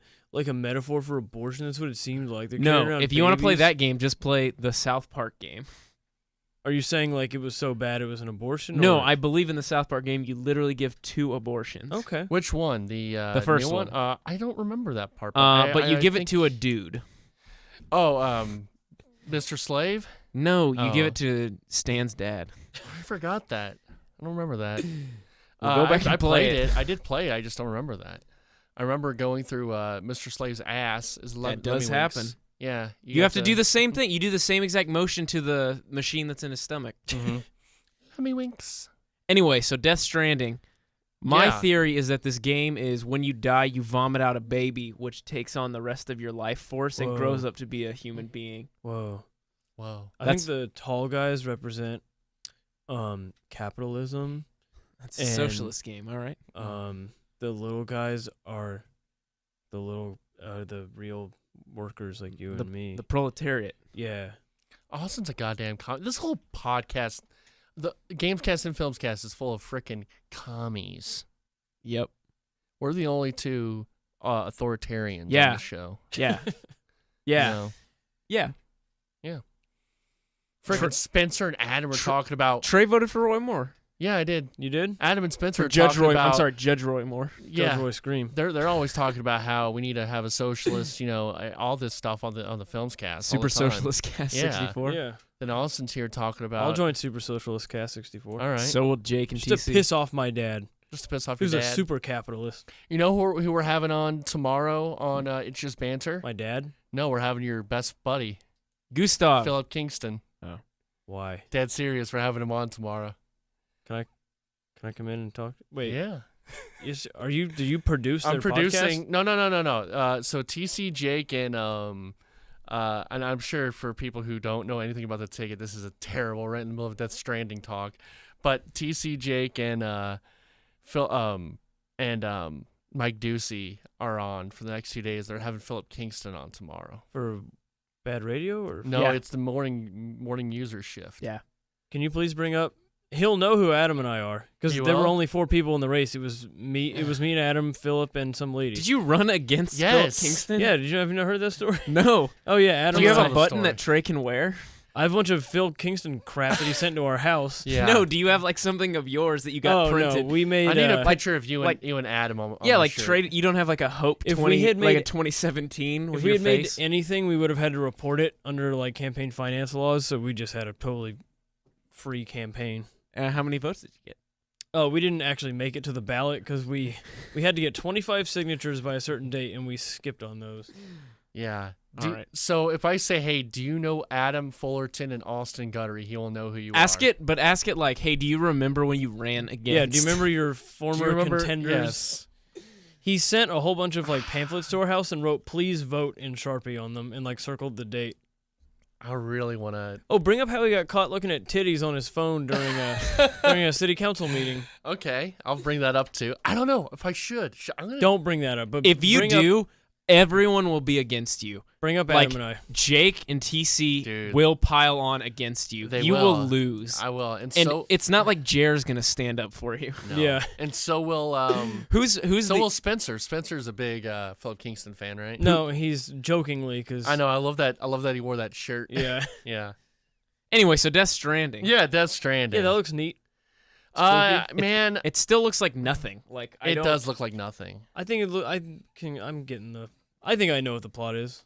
S2: metaphor for abortion? That's what it seemed like. They're carrying
S4: No,
S2: around
S4: if you want to play
S2: babies.
S4: that game, just play the South Park game.
S2: Are you saying like it was so bad it was an abortion?
S4: No,
S2: or?
S4: I believe in the South Park game you literally give 2 abortions.
S2: Okay.
S3: Which one? The
S4: first
S3: new
S4: one.
S3: I don't remember that part.
S4: But you give it
S3: think-
S4: to a dude.
S3: Oh, Mr. Slave?
S4: No, you give
S3: Oh.
S4: it to Stan's dad.
S3: I forgot that. I don't remember that.
S4: Well, go back
S3: I
S4: and play
S3: played
S4: it.
S3: I did play it. I just don't remember that. I remember going through Mr. Slave's ass.
S4: That does happen.
S3: Yeah.
S4: You have to do the same thing. You do the same exact motion to the machine that's in his stomach.
S3: Tummy winks.
S4: Anyway, so Death Stranding. My
S3: Yeah.
S4: theory is that this game is when you die, you vomit out a baby, which takes on the rest of your life force and
S2: Whoa.
S4: grows up to be a human being.
S2: Whoa.
S3: Whoa.
S2: I think the tall guys represent capitalism.
S4: That's a
S2: And-
S4: socialist game, all right?
S2: The little guys are the real workers like you and me.
S4: The proletariat.
S2: Yeah.
S3: Austin's a goddamn this whole podcast, the GamesCast and Filmscast is full of frickin' commies.
S4: Yep.
S3: We're the only two authoritarians on
S4: Yeah.
S3: the show.
S4: Yeah.
S3: You
S4: Yeah.
S3: know?
S4: Yeah.
S3: Frickin' Spencer and Adam were talking about.
S4: Trey voted for Roy Moore.
S3: Yeah, I did.
S2: You did?
S3: Adam and Spencer
S4: For
S3: are
S4: Judge
S3: talking
S4: Roy.
S3: about.
S4: I'm sorry, Judge Roy Moore.
S3: Yeah,
S2: Judge Roy Scream.
S3: they're always talking about how we need to have a socialist, all this stuff on the Filmscast.
S4: Super
S3: all the time.
S4: Socialist Cast
S3: Yeah.
S4: 64.
S2: Yeah.
S3: Then Austin's here talking about.
S2: I'll join Super Socialist Cast 64.
S3: All right,
S4: So will Jake and
S2: Just to
S4: TC.
S2: piss off my dad,
S3: just to piss off your
S2: who's a
S3: dad.
S2: super capitalist.
S3: You know who we're having on tomorrow on It's Just Banter?
S2: My dad?
S3: No, we're having your best buddy,
S4: Gustav.
S3: Philip Kingston.
S2: Why?
S3: Dead serious. We're having him on tomorrow.
S2: Can I come in and talk? Wait.
S3: Yeah.
S2: Do you produce their
S3: I'm producing.
S2: podcast?
S3: No. So TC, Jake, and I'm sure for people who don't know anything about the ticket, this is a terrible right in the middle of Death Stranding talk. But TC, Jake, and Phil, and Mike Ducey are on for the next few days. They're having Philip Kingston on tomorrow.
S2: For bad radio or
S3: No,
S4: Yeah.
S3: it's the morning user shift.
S4: Yeah.
S2: Can you please bring up? He'll know who Adam and I are because
S3: You
S2: there were
S3: will?
S2: only 4 people in the race. It was me. It was me and Adam, Philip, and some lady.
S4: Did you run against
S3: Yes.
S4: Philip Kingston?
S2: Yeah. Have you not heard that story?
S4: No.
S2: Oh yeah, Adam.
S4: Do you
S2: and
S4: have
S2: I-
S4: a button
S3: story.
S4: that Trey can wear?
S2: I have a bunch of Phil Kingston crap that he sent to our house.
S3: Yeah.
S4: No. Do you have like something of yours that you got
S2: Oh
S4: printed?
S2: no, we made.
S3: I need a
S2: uh,
S3: picture of you and
S4: like-
S3: you and Adam on
S4: Yeah,
S3: the
S4: like
S3: shirt.
S4: Trey. You don't have like a Hope
S2: If we
S4: 20,
S2: had
S4: like a
S2: made-
S4: 2017 with
S2: If we
S4: your
S2: had made
S4: face.
S2: anything, we would have had to report it under like campaign finance laws. So we just had a totally free campaign.
S4: How many votes did you get?
S2: Oh, we didn't actually make it to the ballot because we had to get 25 signatures by a certain date, and we skipped on those.
S3: Yeah.
S4: All right.
S3: So if I say, hey, do you know Adam Fullerton and Austin Guttery? He will know who you are.
S4: Ask it like, hey, do you remember when you ran against?
S2: Yeah, do you remember your
S3: Do
S2: former
S3: you remember?
S2: contenders?
S3: Yes.
S2: He sent a whole bunch of like pamphlets to our house and wrote "Please vote" in Sharpie on them and like circled the date.
S3: I really want to.
S2: Oh, bring up how he got caught looking at titties on his phone during a city council meeting.
S3: Okay, I'll bring that up too. I don't know if I should. I'm gonna.
S2: Don't bring that up. But
S4: If you
S2: bring up,
S4: do, everyone will be against you.
S2: bring up
S4: like-
S2: Adam and I.
S4: Jake and TC
S3: Dude.
S4: will pile on against you.
S3: They
S4: You
S3: will.
S4: lose.
S3: I will, and
S4: And
S3: so
S4: it's not like Jer's gonna stand up for you.
S3: no.
S2: Yeah.
S3: and so will
S4: Who's
S3: so
S4: the
S3: will Spencer. Spencer's a big Philip Kingston fan, right?
S2: No, he's jokingly because
S3: I know. I love that. I love that he wore that shirt.
S2: Yeah,
S3: yeah.
S4: Anyway, so Death Stranding.
S3: Yeah, Death Stranding.
S2: yeah, that looks neat.
S3: Man,
S4: It still looks like nothing. Like I
S3: it
S4: don't,
S3: does look like nothing.
S2: I think I'm getting the. I think I know what the plot is.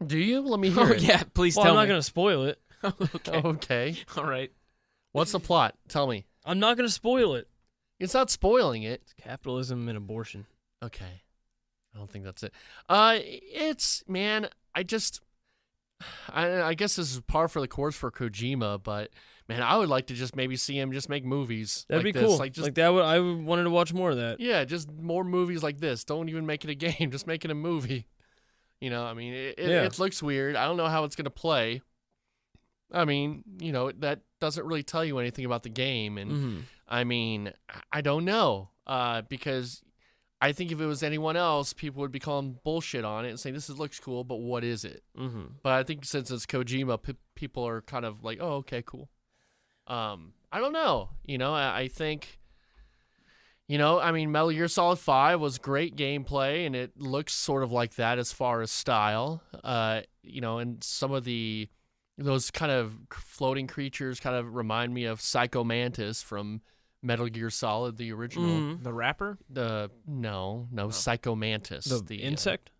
S3: Do you? Let me hear
S4: Oh
S3: it.
S4: yeah, please
S2: Well,
S4: tell
S2: I'm not
S4: me.
S2: gonna spoil it.
S4: Okay.
S3: Okay.
S4: All right.
S3: What's the plot? Tell me.
S2: I'm not gonna spoil it.
S3: It's not spoiling it.
S2: It's capitalism and abortion.
S3: Okay. I don't think that's it. It's man. I guess this is par for the course for Kojima, but man, I would like to just maybe see him just make movies.
S2: That'd
S3: like
S2: be
S3: this.
S2: cool.
S3: Like just
S2: that would I wanted to watch more of that.
S3: yeah, just more movies like this. Don't even make it a game. Just make it a movie. You know, I mean,
S2: Yeah.
S3: it looks weird. I don't know how it's gonna play. I mean, that doesn't really tell you anything about the game, and
S2: Mm-hmm.
S3: I mean, I don't know, because I think if it was anyone else, people would be calling bullshit on it and saying this looks cool, but what is it?
S2: Mm-hmm.
S3: But I think since it's Kojima, people are kind of like, oh, okay, cool. I don't know. I think, I mean, Metal Gear Solid 5 was great gameplay, and it looks sort of like that as far as style. And some of the those kind of floating creatures kind of remind me of Psycho Mantis from Metal Gear Solid, the original.
S4: The rapper?
S3: No, Psycho Mantis.
S2: The insect?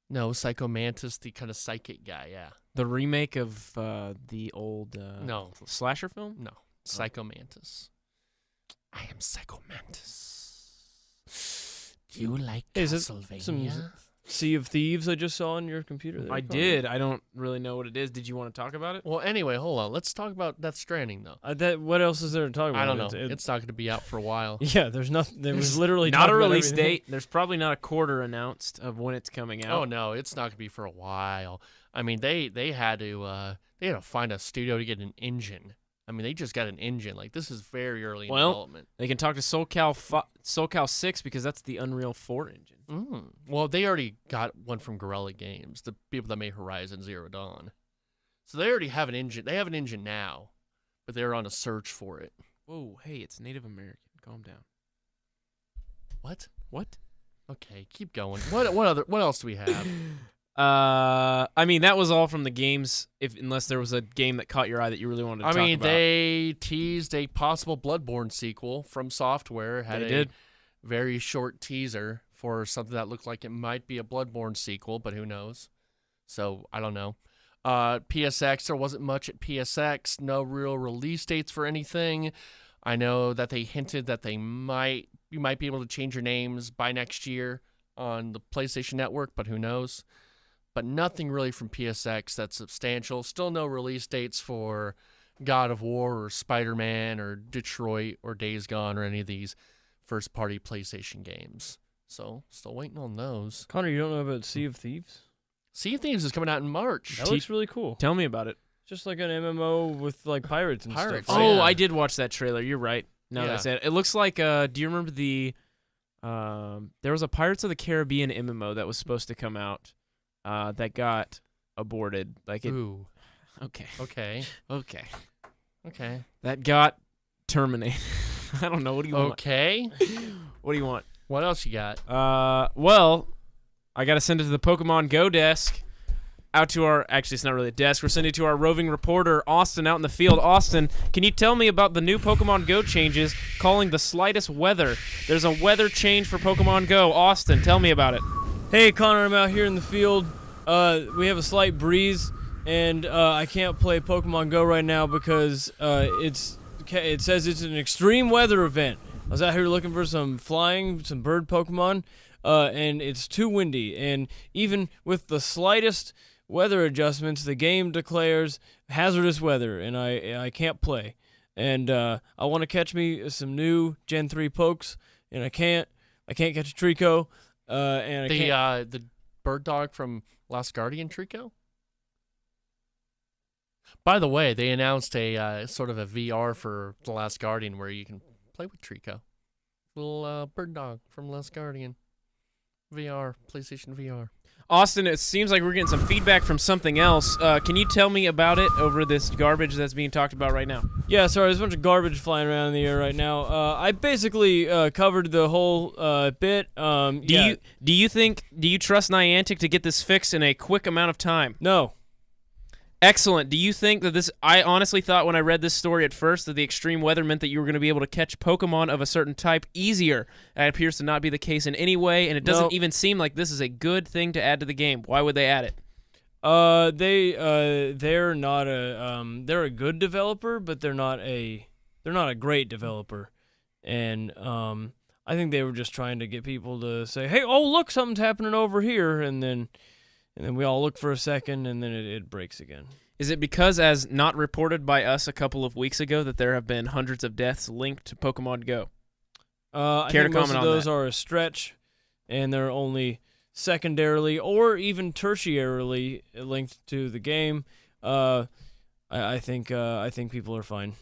S3: No, Psycho Mantis, the kind of psychic guy, yeah.
S4: The remake of the old
S3: No.
S4: slasher film?
S3: No, Psycho Mantis. I am Psycho Mantis. Do you like
S2: Hey, is it
S3: Castlevania?
S2: some Sea of Thieves I just saw on your computer there,
S4: I
S2: Connor?
S4: did. I don't really know what it is. Did you want to talk about it?
S3: Well, anyway, hold on. Let's talk about Death Stranding, though.
S2: What else is there to talk about?
S3: I don't know. It's not going to be out for a while.
S2: Yeah, there's nothing. There was literally
S4: Not a
S2: talking about
S4: release
S2: everything.
S4: date. There's probably not a quarter announced of when it's coming out.
S3: Oh no, it's not gonna be for a while. I mean, they had to find a studio to get an engine. I mean, they just got an engine. Like, this is very early in development.
S4: They can talk to SoCal 6 because that's the Unreal 4 engine.
S3: Well, they already got one from Guerrilla Games, the people that made Horizon Zero Dawn. So they already have an engine. They have an engine now, but they're on a search for it.
S4: Whoa, hey, it's Native American. Calm down.
S3: What?
S4: What?
S3: Okay, keep going. What else do we have?
S4: I mean, that was all from the games, unless there was a game that caught your eye that you really wanted to talk about.
S3: They teased a possible Bloodborne sequel from Software. They did. Very short teaser for something that looked like it might be a Bloodborne sequel, but who knows? So, I don't know. PSX, there wasn't much at PSX. No real release dates for anything. I know that they hinted that you might be able to change your names by next year on the PlayStation Network, but who knows? But nothing really from PSX that's substantial. Still no release dates for God of War or Spider-Man or Detroit or Days Gone or any of these first-party PlayStation games. So, still waiting on those.
S2: Connor, you don't know about Sea of Thieves?
S3: Sea of Thieves is coming out in March.
S2: That looks really cool.
S4: Tell me about it.
S2: Just like an MMO with like pirates and
S3: Pirates,
S2: stuff.
S4: Oh,
S3: yeah.
S4: I did watch that trailer. You're right. No,
S3: Yeah.
S4: that's it. It looks like, do you remember there was a Pirates of the Caribbean MMO that was supposed to come out that got aborted.
S3: Ooh.
S4: Okay.
S3: Okay. Okay.
S4: That got terminated. I don't know. What do you want?
S3: Okay.
S4: What do you want?
S3: What else you got?
S4: Well, I got to send it to the Pokemon Go desk. Actually, it's not really a desk. We're sending it to our roving reporter, Austin, out in the field. Austin, can you tell me about the new Pokemon Go changes calling the slightest weather? There's a weather change for Pokemon Go. Austin, tell me about it.
S2: Hey, Connor, I'm out here in the field. We have a slight breeze, and I can't play Pokemon Go right now because it says it's an extreme weather event. I was out here looking for some bird Pokemon, and it's too windy. And even with the slightest weather adjustments, the game declares hazardous weather, and I can't play. And I want to catch me some new Gen 3 Pokes, and I can't catch a Trico. And
S3: The bird dog from Last Guardian, Trico? By the way, they announced a sort of a VR for The Last Guardian where you can play with Trico. Little bird dog from Last Guardian. VR, PlayStation VR.
S4: Austin, it seems like we're getting some feedback from something else. Can you tell me about it over this garbage that's being talked about right now?
S2: Yeah, sorry, there's a bunch of garbage flying around in the air right now. I basically covered the whole bit.
S4: Do you trust Niantic to get this fixed in a quick amount of time?
S2: No.
S4: Excellent. Do you think that I honestly thought when I read this story at first that the extreme weather meant that you were going to be able to catch Pokemon of a certain type easier. That appears to not be the case in any way, and it doesn't even seem like this is a good thing to add to the game. Why would they add it?
S2: They're not they're a good developer, but they're not a great developer. And I think they were just trying to get people to say, "Hey, oh look, something's happening over here," and then we all look for a second, and then it breaks again.
S4: Is it because, as not reported by us a couple of weeks ago, that there have been hundreds of deaths linked to Pokemon Go?
S2: I think most of those are a stretch, and they're only secondarily or even tertiarily linked to the game. I think people are fine.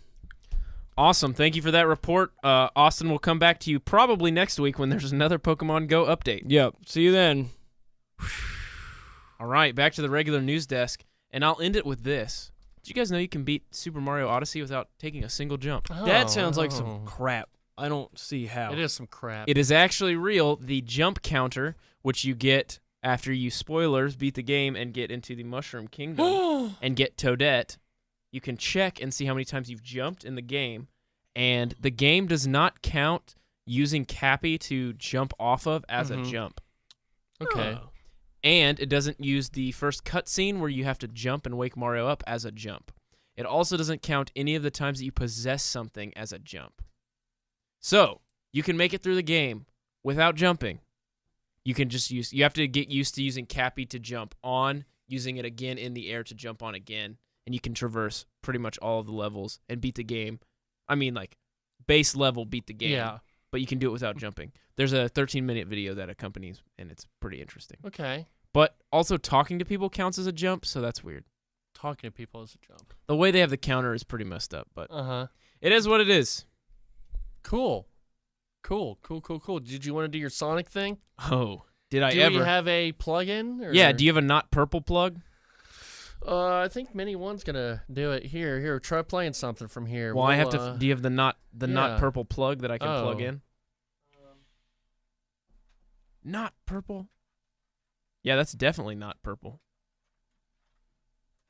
S4: Awesome. Thank you for that report. Austin will come back to you probably next week when there's another Pokemon Go update.
S2: Yep. See you then.
S4: All right, back to the regular news desk, and I'll end it with this. Did you guys know you can beat Super Mario Odyssey without taking a single jump?
S2: That sounds like some crap. I don't see how.
S3: It is some crap.
S4: It is actually real. The jump counter, which you get after you, spoilers, beat the game and get into the Mushroom Kingdom and get Toadette, you can check and see how many times you've jumped in the game. And the game does not count using Cappy to jump off of as a jump.
S3: Okay.
S2: Oh.
S4: And it doesn't use the first cutscene where you have to jump and wake Mario up as a jump. It also doesn't count any of the times that you possess something as a jump. So, you can make it through the game without jumping. You have to get used to using Cappy to jump on, using it again in the air to jump on again, and you can traverse pretty much all of the levels and beat the game. I mean, like, base level beat the game.
S3: Yeah.
S4: But you can do it without jumping. There's a 13-minute video that accompanies, and it's pretty interesting.
S3: Okay.
S4: But also talking to people counts as a jump, so that's weird.
S3: Talking to people is a jump.
S4: The way they have the counter is pretty messed up, but
S3: Uh-huh.
S4: it is what it is.
S3: Cool. Did you want to do your Sonic thing?
S4: Oh, did I
S3: do
S4: ever?
S3: you have a plug-in? Or?
S4: Yeah, do you have a not purple plug?
S3: I think Mini One's gonna do it. Here, try playing something from here.
S4: Well, I have to. Do you have the not
S3: yeah.
S4: purple plug that I can plug
S3: Oh.
S4: in? Not purple. Yeah, that's definitely not purple.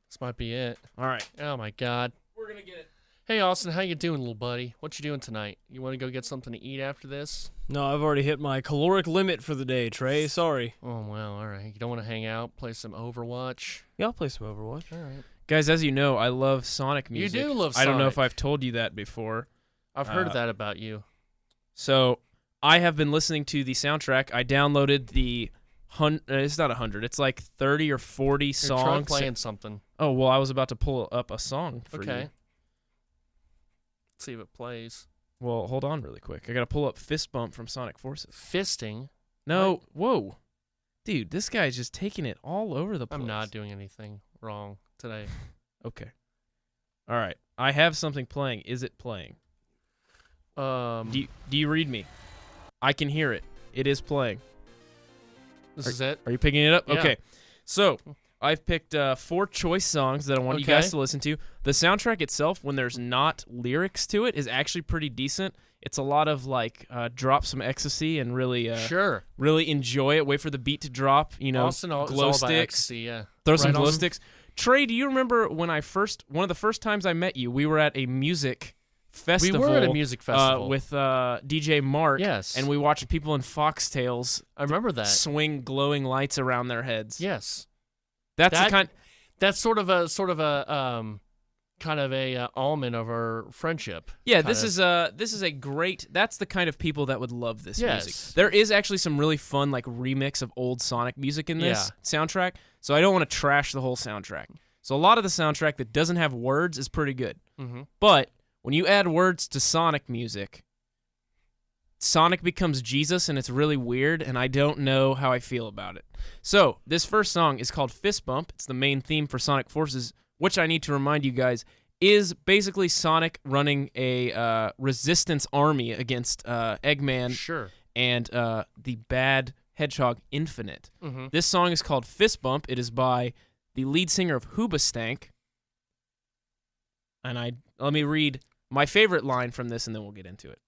S3: This might be it.
S4: All right,
S3: Oh my God.
S4: we're gonna get it.
S3: Hey Austin, how you doing, little buddy? What you doing tonight? You want to go get something to eat after this?
S2: No, I've already hit my caloric limit for the day, Trey. Sorry.
S3: Oh well, all right. You don't want to hang out, play some Overwatch?
S2: Yeah, I'll play some Overwatch.
S3: All right.
S4: Guys, as you know, I love Sonic music.
S3: You do love
S4: I don't know if
S3: Sonic.
S4: I've told you that before.
S3: I've heard that about you.
S4: So I have been listening to the soundtrack. I downloaded the it's not 100. It's like 30 or 40
S3: Here, try
S4: songs.
S3: playing something.
S4: Oh well, I was about to pull up a song for
S3: Okay.
S4: you.
S3: Let's see if it plays.
S4: Well, hold on really quick. I gotta pull up Fist Bump from Sonic Forces.
S3: Fisting.
S4: No, whoa, dude, this guy's just taking it all over the place.
S3: I'm not doing anything wrong today.
S4: Okay. All right, I have something playing. Is it playing? Do you read me? I can hear it. It is playing.
S3: This is it.
S4: Are you picking it up?
S3: Yeah.
S4: Okay. So I've picked 4 choice songs that I want you
S3: Okay.
S4: guys to listen to. The soundtrack itself, when there's not lyrics to it, is actually pretty decent. It's a lot of like drop some ecstasy and really,
S3: Sure.
S4: really enjoy it. Wait for the beat to drop. You know,
S3: Austin is
S4: glow
S3: all about
S4: sticks.
S3: ecstasy, yeah.
S4: Throw some
S3: Right
S4: glow
S3: on.
S4: sticks. Trey, do you remember when one of the first times I met you? We were at a music festival.
S3: We were at a music festival.
S4: with DJ Mark.
S3: Yes.
S4: And we watched people in foxtails
S3: I remember that.
S4: swing glowing lights around their heads.
S3: Yes.
S4: That's the
S3: That-
S4: kind.
S3: That's sort of a kind of a almond of our friendship.
S4: Yeah,
S3: kind
S4: this
S3: of.
S4: is a great. That's the kind of people that would love this
S3: Yes.
S4: music. There is actually some really fun like remix of old Sonic music in this soundtrack. So I don't want to trash the whole soundtrack. So a lot of the soundtrack that doesn't have words is pretty good.
S3: Mhm.
S4: But when you add words to Sonic music, Sonic becomes Jesus, and it's really weird, and I don't know how I feel about it. So this first song is called Fist Bump. It's the main theme for Sonic Forces, which I need to remind you guys is basically Sonic running a resistance army against Eggman
S3: Sure.
S4: and the bad Hedgehog Infinite.
S3: Mm-hmm.
S4: This song is called Fist Bump. It is by the lead singer of Hoobastank. And let me read my favorite line from this, and then we'll get into it.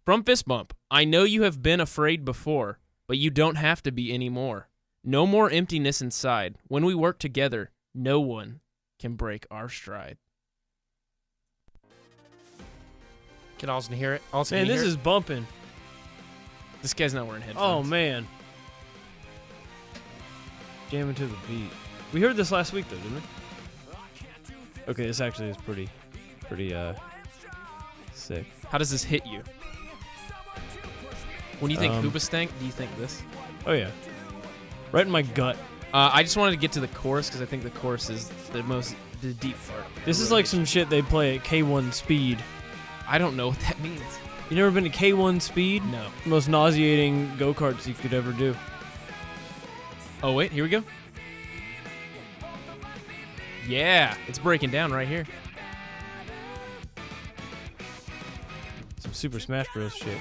S4: From Fist Bump, I know you have been afraid before, but you don't have to be anymore. No more emptiness inside. When we work together, no one can break our stride.
S3: Can Austin hear it? Austin,
S2: Man,
S3: can you
S2: this
S3: hear
S2: is bumping.
S4: This guy's not wearing
S2: Oh,
S4: headphones.
S2: man. Jamming to the beat. We heard this last week, though, didn't we? Okay, this actually is pretty sick.
S4: How does this hit you? When you think
S2: Um,
S4: Hoobastank, do you think this?
S2: Oh, yeah. Right in my gut.
S4: I just wanted to get to the chorus because I think the chorus is the deep part.
S2: This is like some shit they play at K1 Speed.
S4: I don't know what that means.
S2: You never been to K1 Speed?
S4: No.
S2: Most nauseating go-karts you could ever do.
S4: Oh, wait, here we go. Yeah, it's breaking down right here.
S2: Some Super Smash Bros. Shit.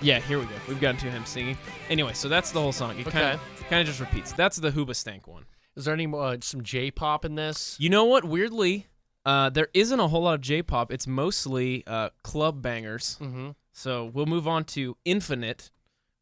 S4: Yeah, here we go. We've gotten to him singing. Anyway, so that's the whole song. It kind of just repeats. That's the Hoobastank one.
S3: Is there any some J-pop in this?
S4: You know what? Weirdly, there isn't a whole lot of J-pop. It's mostly club bangers.
S3: Mm-hmm.
S4: So we'll move on to Infinite,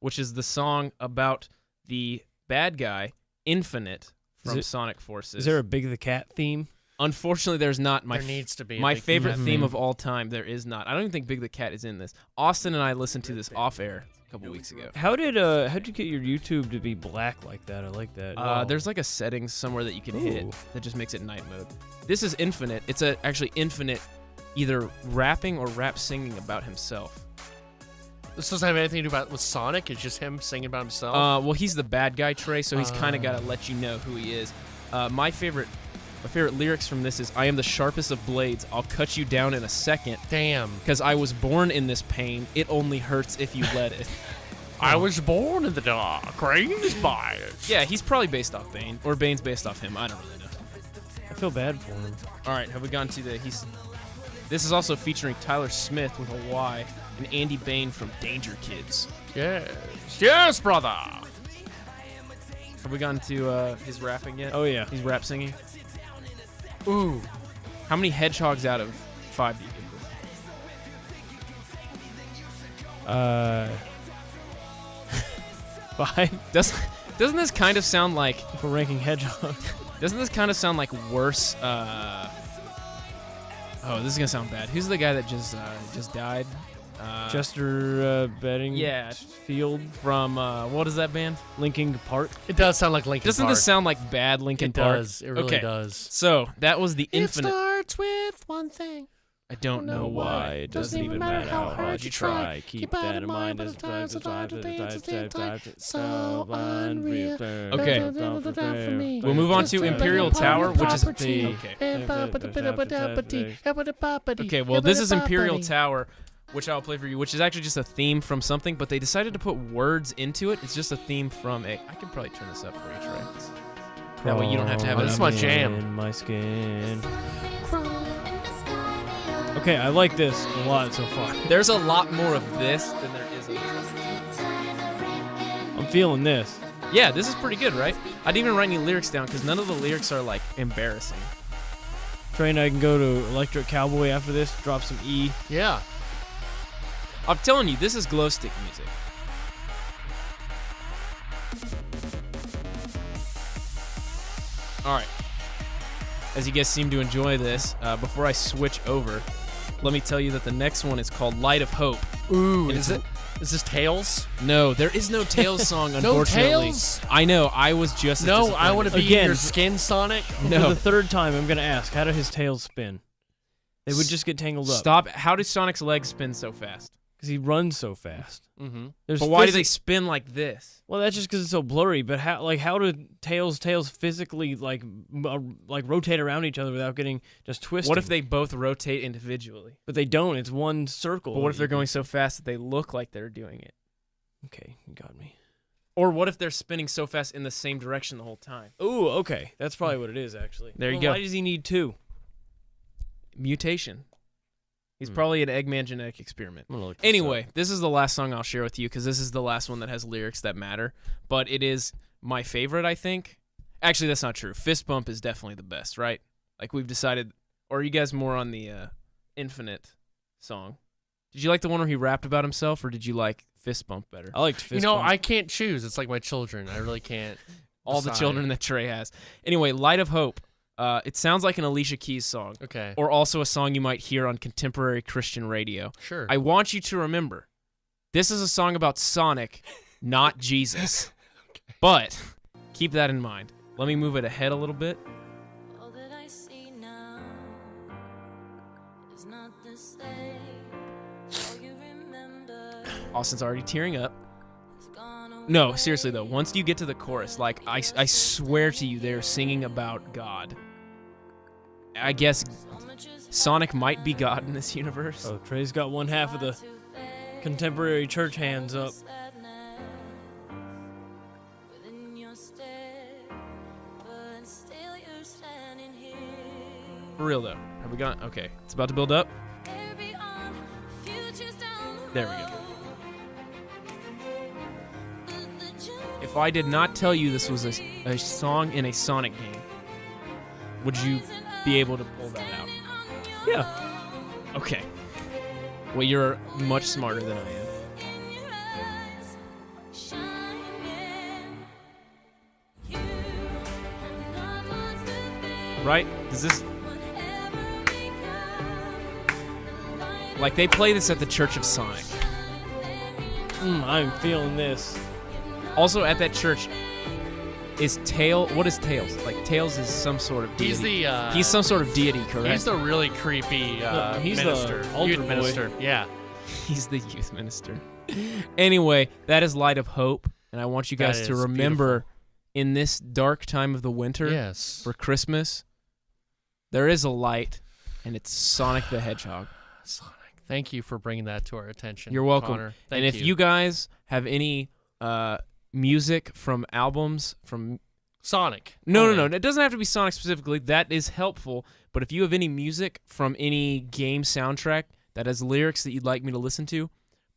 S4: which is the song about the bad guy, Infinite, from
S2: it-
S4: Sonic Forces.
S2: Is there a Big the Cat theme?
S4: Unfortunately, there's not.
S3: There needs to be.
S4: My favorite
S3: theme.
S4: theme of all time, there is not. I don't even think Big the Cat is in this. Austin and I listened to this off air a couple weeks ago.
S2: How'd you get your YouTube to be black like that? I like that.
S4: There's like a settings somewhere that you can hit
S2: Ooh.
S4: that just makes it night mode. This is Infinite. It's actually Infinite, either rapping or rap singing about himself.
S3: This doesn't have anything to do with Sonic. It's just him singing about himself.
S4: Well, he's the bad guy, Trey, so he's kind of got to let you know who he is. My favorite lyrics from this is, "I am the sharpest of blades. I'll cut you down in a second.
S3: Damn.
S4: Because I was born in this pain. It only hurts if you let it."
S3: I was born in the dark, raised by it.
S4: Yeah, he's probably based off Bane, or Bane's based off him. I don't really know.
S2: I feel bad for him.
S4: All right, have we gone to the? This is also featuring Tyler Smith with a Y and Andy Bane from Danger Kids.
S3: Yes, brother.
S4: Have we gotten to his rapping yet?
S2: Oh yeah.
S4: He's rap singing. Ooh, how many hedgehogs out of 5 do you give this?
S2: 5
S4: Doesn't this kind of sound like?
S2: for ranking hedgehog.
S4: Doesn't this kind of sound like worse? Oh, this is gonna sound bad. Who's the guy that just died?
S2: Chester Betting.
S4: Yeah.
S2: Field.
S4: From what is that band?
S2: Linkin Park.
S3: It does sound like Linkin
S4: Doesn't
S3: Park.
S4: this sound like bad Linkin
S3: It
S4: Park?
S3: does. It really
S4: Okay.
S3: does.
S4: So that was the Infinite.
S3: It starts with one thing.
S4: I don't know why.
S2: It doesn't even matter how hard you try. Keep that in mind as times so unreal.
S4: Okay. We'll move on to Imperial Tower, which is
S3: okay.
S4: Okay, well, this is Imperial Tower, which I'll play for you, which is actually just a theme from something, but they decided to put words into it. It's just a theme from a... I can probably turn this up for you, Trey. That way you don't have to have it
S3: This is
S4: up.
S3: my jam.
S2: In my skin. Okay, I like this a lot so far.
S4: There's a lot more of this than there is of this.
S2: I'm feeling this.
S4: Yeah, this is pretty good, right? I didn't even write any lyrics down because none of the lyrics are, like, embarrassing.
S2: Trey and I can go to Electric Cowboy after this, drop some E.
S3: Yeah.
S4: I'm telling you, this is glow stick music. All right. As you guys seem to enjoy this, before I switch over, let me tell you that the next one is called Light of Hope.
S3: Ooh,
S4: And
S3: is this Tails?
S4: No, there is no Tails song,
S3: No
S4: unfortunately.
S3: Tails?
S4: I know, I was just as
S3: No, I want to be
S2: Again.
S3: in your skin, Sonic.
S4: No.
S2: For the third time, I'm going to ask, how do his tails spin? They would just get tangled up.
S4: Stop. How do Sonic's legs spin so fast?
S2: Because he runs so fast.
S3: Mm-hmm.
S2: There's
S4: But why do
S2: physi-
S4: they spin like this?
S2: Well, that's just because it's so blurry. But how do tails physically rotate around each other without getting just twisted?
S4: What if they both rotate individually?
S2: But they don't. It's one circle.
S4: But what if they're going so fast that they look like they're doing it?
S2: Okay, you got me.
S4: Or what if they're spinning so fast in the same direction the whole time?
S2: Ooh, okay. That's probably what it is, actually.
S4: There you
S2: Well,
S4: go.
S2: Why does he need 2?
S4: Mutation. He's probably an Eggman genetic experiment.
S2: I'm gonna look this
S4: Anyway,
S2: up.
S4: this is the last song I'll share with you because this is the last one that has lyrics that matter. But it is my favorite, I think. Actually, that's not true. Fist Bump is definitely the best, right? Like we've decided. Or are you guys more on the Infinite song? Did you like the one where he rapped about himself, or did you like Fist Bump better?
S2: I liked Fist
S3: You know,
S2: Bump.
S3: I can't choose. It's like my children. I really can't.
S4: All the
S3: decide.
S4: children that Trey has. Anyway, Light of Hope. It sounds like an Alicia Keys song.
S3: Okay.
S4: Or also a song you might hear on contemporary Christian radio.
S3: Sure.
S4: I want you to remember, this is a song about Sonic, not Jesus. But keep that in mind. Let me move it ahead a little bit.
S6: All that I see now is not the same. All you remember
S4: Austin's already tearing up.
S6: is gone away.
S4: No, seriously though, once you get to the chorus, like I swear to you, they're singing about God. I guess
S6: So much is
S4: Sonic might be God in this universe.
S2: Oh, Trey's got one half of the contemporary church hands up.
S6: sadness within your stare, but still you're standing here.
S4: For real though. Have we got? Okay, it's about to build up.
S6: There beyond, futures down the
S4: There we go.
S6: road. But the journey
S4: If I did not tell you this was a song in a Sonic game, would you be able to pull that out?
S2: Yeah.
S4: Okay. Well, you're much smarter than I am.
S6: in your eyes
S4: right? Does this like they play this at the Church of Sonic?
S2: I'm feeling this.
S4: Also at that church is what is Tails? Like Tails is some sort of deity. He's some sort of deity, correct?
S3: He's the really creepy
S2: he's
S3: minister.
S2: the altar
S3: Youth
S2: boy.
S3: minister. Yeah.
S4: He's the youth minister. Anyway, that is Light of Hope, and I want you guys
S3: That
S4: to
S3: is
S4: remember
S3: beautiful.
S4: in this dark time of the winter
S3: Yes.
S4: for Christmas, there is a light, and it's Sonic the Hedgehog.
S3: Sonic. Thank you for bringing that to our attention.
S4: You're welcome.
S3: Connor. Thank
S4: And if you guys have any music from albums from
S3: Sonic.
S4: No,
S3: only.
S4: it doesn't have to be Sonic specifically. That is helpful. But if you have any music from any game soundtrack that has lyrics that you'd like me to listen to,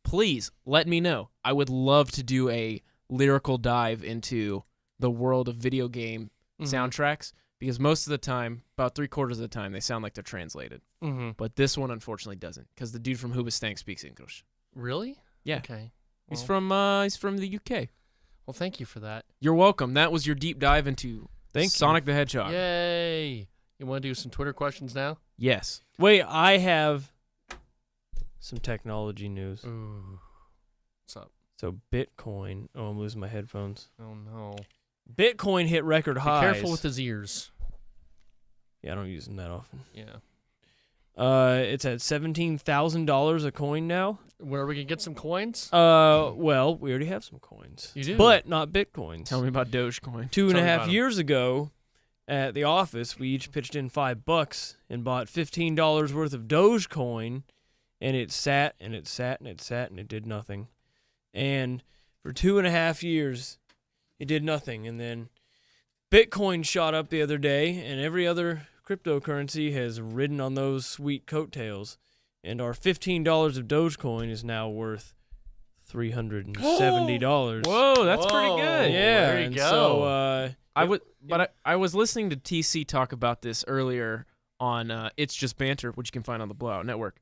S4: please let me know. I would love to do a lyrical dive into the world of video game soundtracks because most of the time, about 3/4 of the time, they sound like they're translated.
S3: Mm-hmm.
S4: But this one unfortunately doesn't because the dude from Hoobastank speaks English.
S3: Really?
S4: Yeah.
S3: Okay.
S4: He's
S3: Well-
S4: from the UK.
S3: Well, thank you for that.
S4: You're welcome. That was your deep dive into Sonic the Hedgehog.
S3: Yay! You want to do some Twitter questions now?
S4: Yes.
S2: Wait, I have some technology news.
S3: Ooh. What's up?
S2: So Bitcoin. Oh, I'm losing my headphones.
S3: Oh no!
S2: Bitcoin hit record
S3: Be
S2: highs.
S3: careful with his ears.
S2: Yeah, I don't use them that often.
S3: Yeah.
S2: It's at $17,000 a coin now.
S3: Where we can get some coins?
S2: Well, we already have some coins.
S3: You do?
S2: But not Bitcoins.
S4: Tell me about Dogecoin.
S2: 2.5
S3: about 'em.
S2: years ago, at the office, we each pitched in $5 and bought $15 worth of Dogecoin, and it sat and it sat and it sat and it did nothing. And for 2.5 years, it did nothing. And then Bitcoin shot up the other day, and every other cryptocurrency has ridden on those sweet coattails. And our $15 of Dogecoin is now worth $370.
S4: Whoa, that's pretty
S3: Whoa.
S4: good.
S2: Yeah,
S3: there you
S2: and
S3: go.
S2: So,
S4: I was listening to TC talk about this earlier on It's Just Banter, which you can find on the Blowout Network.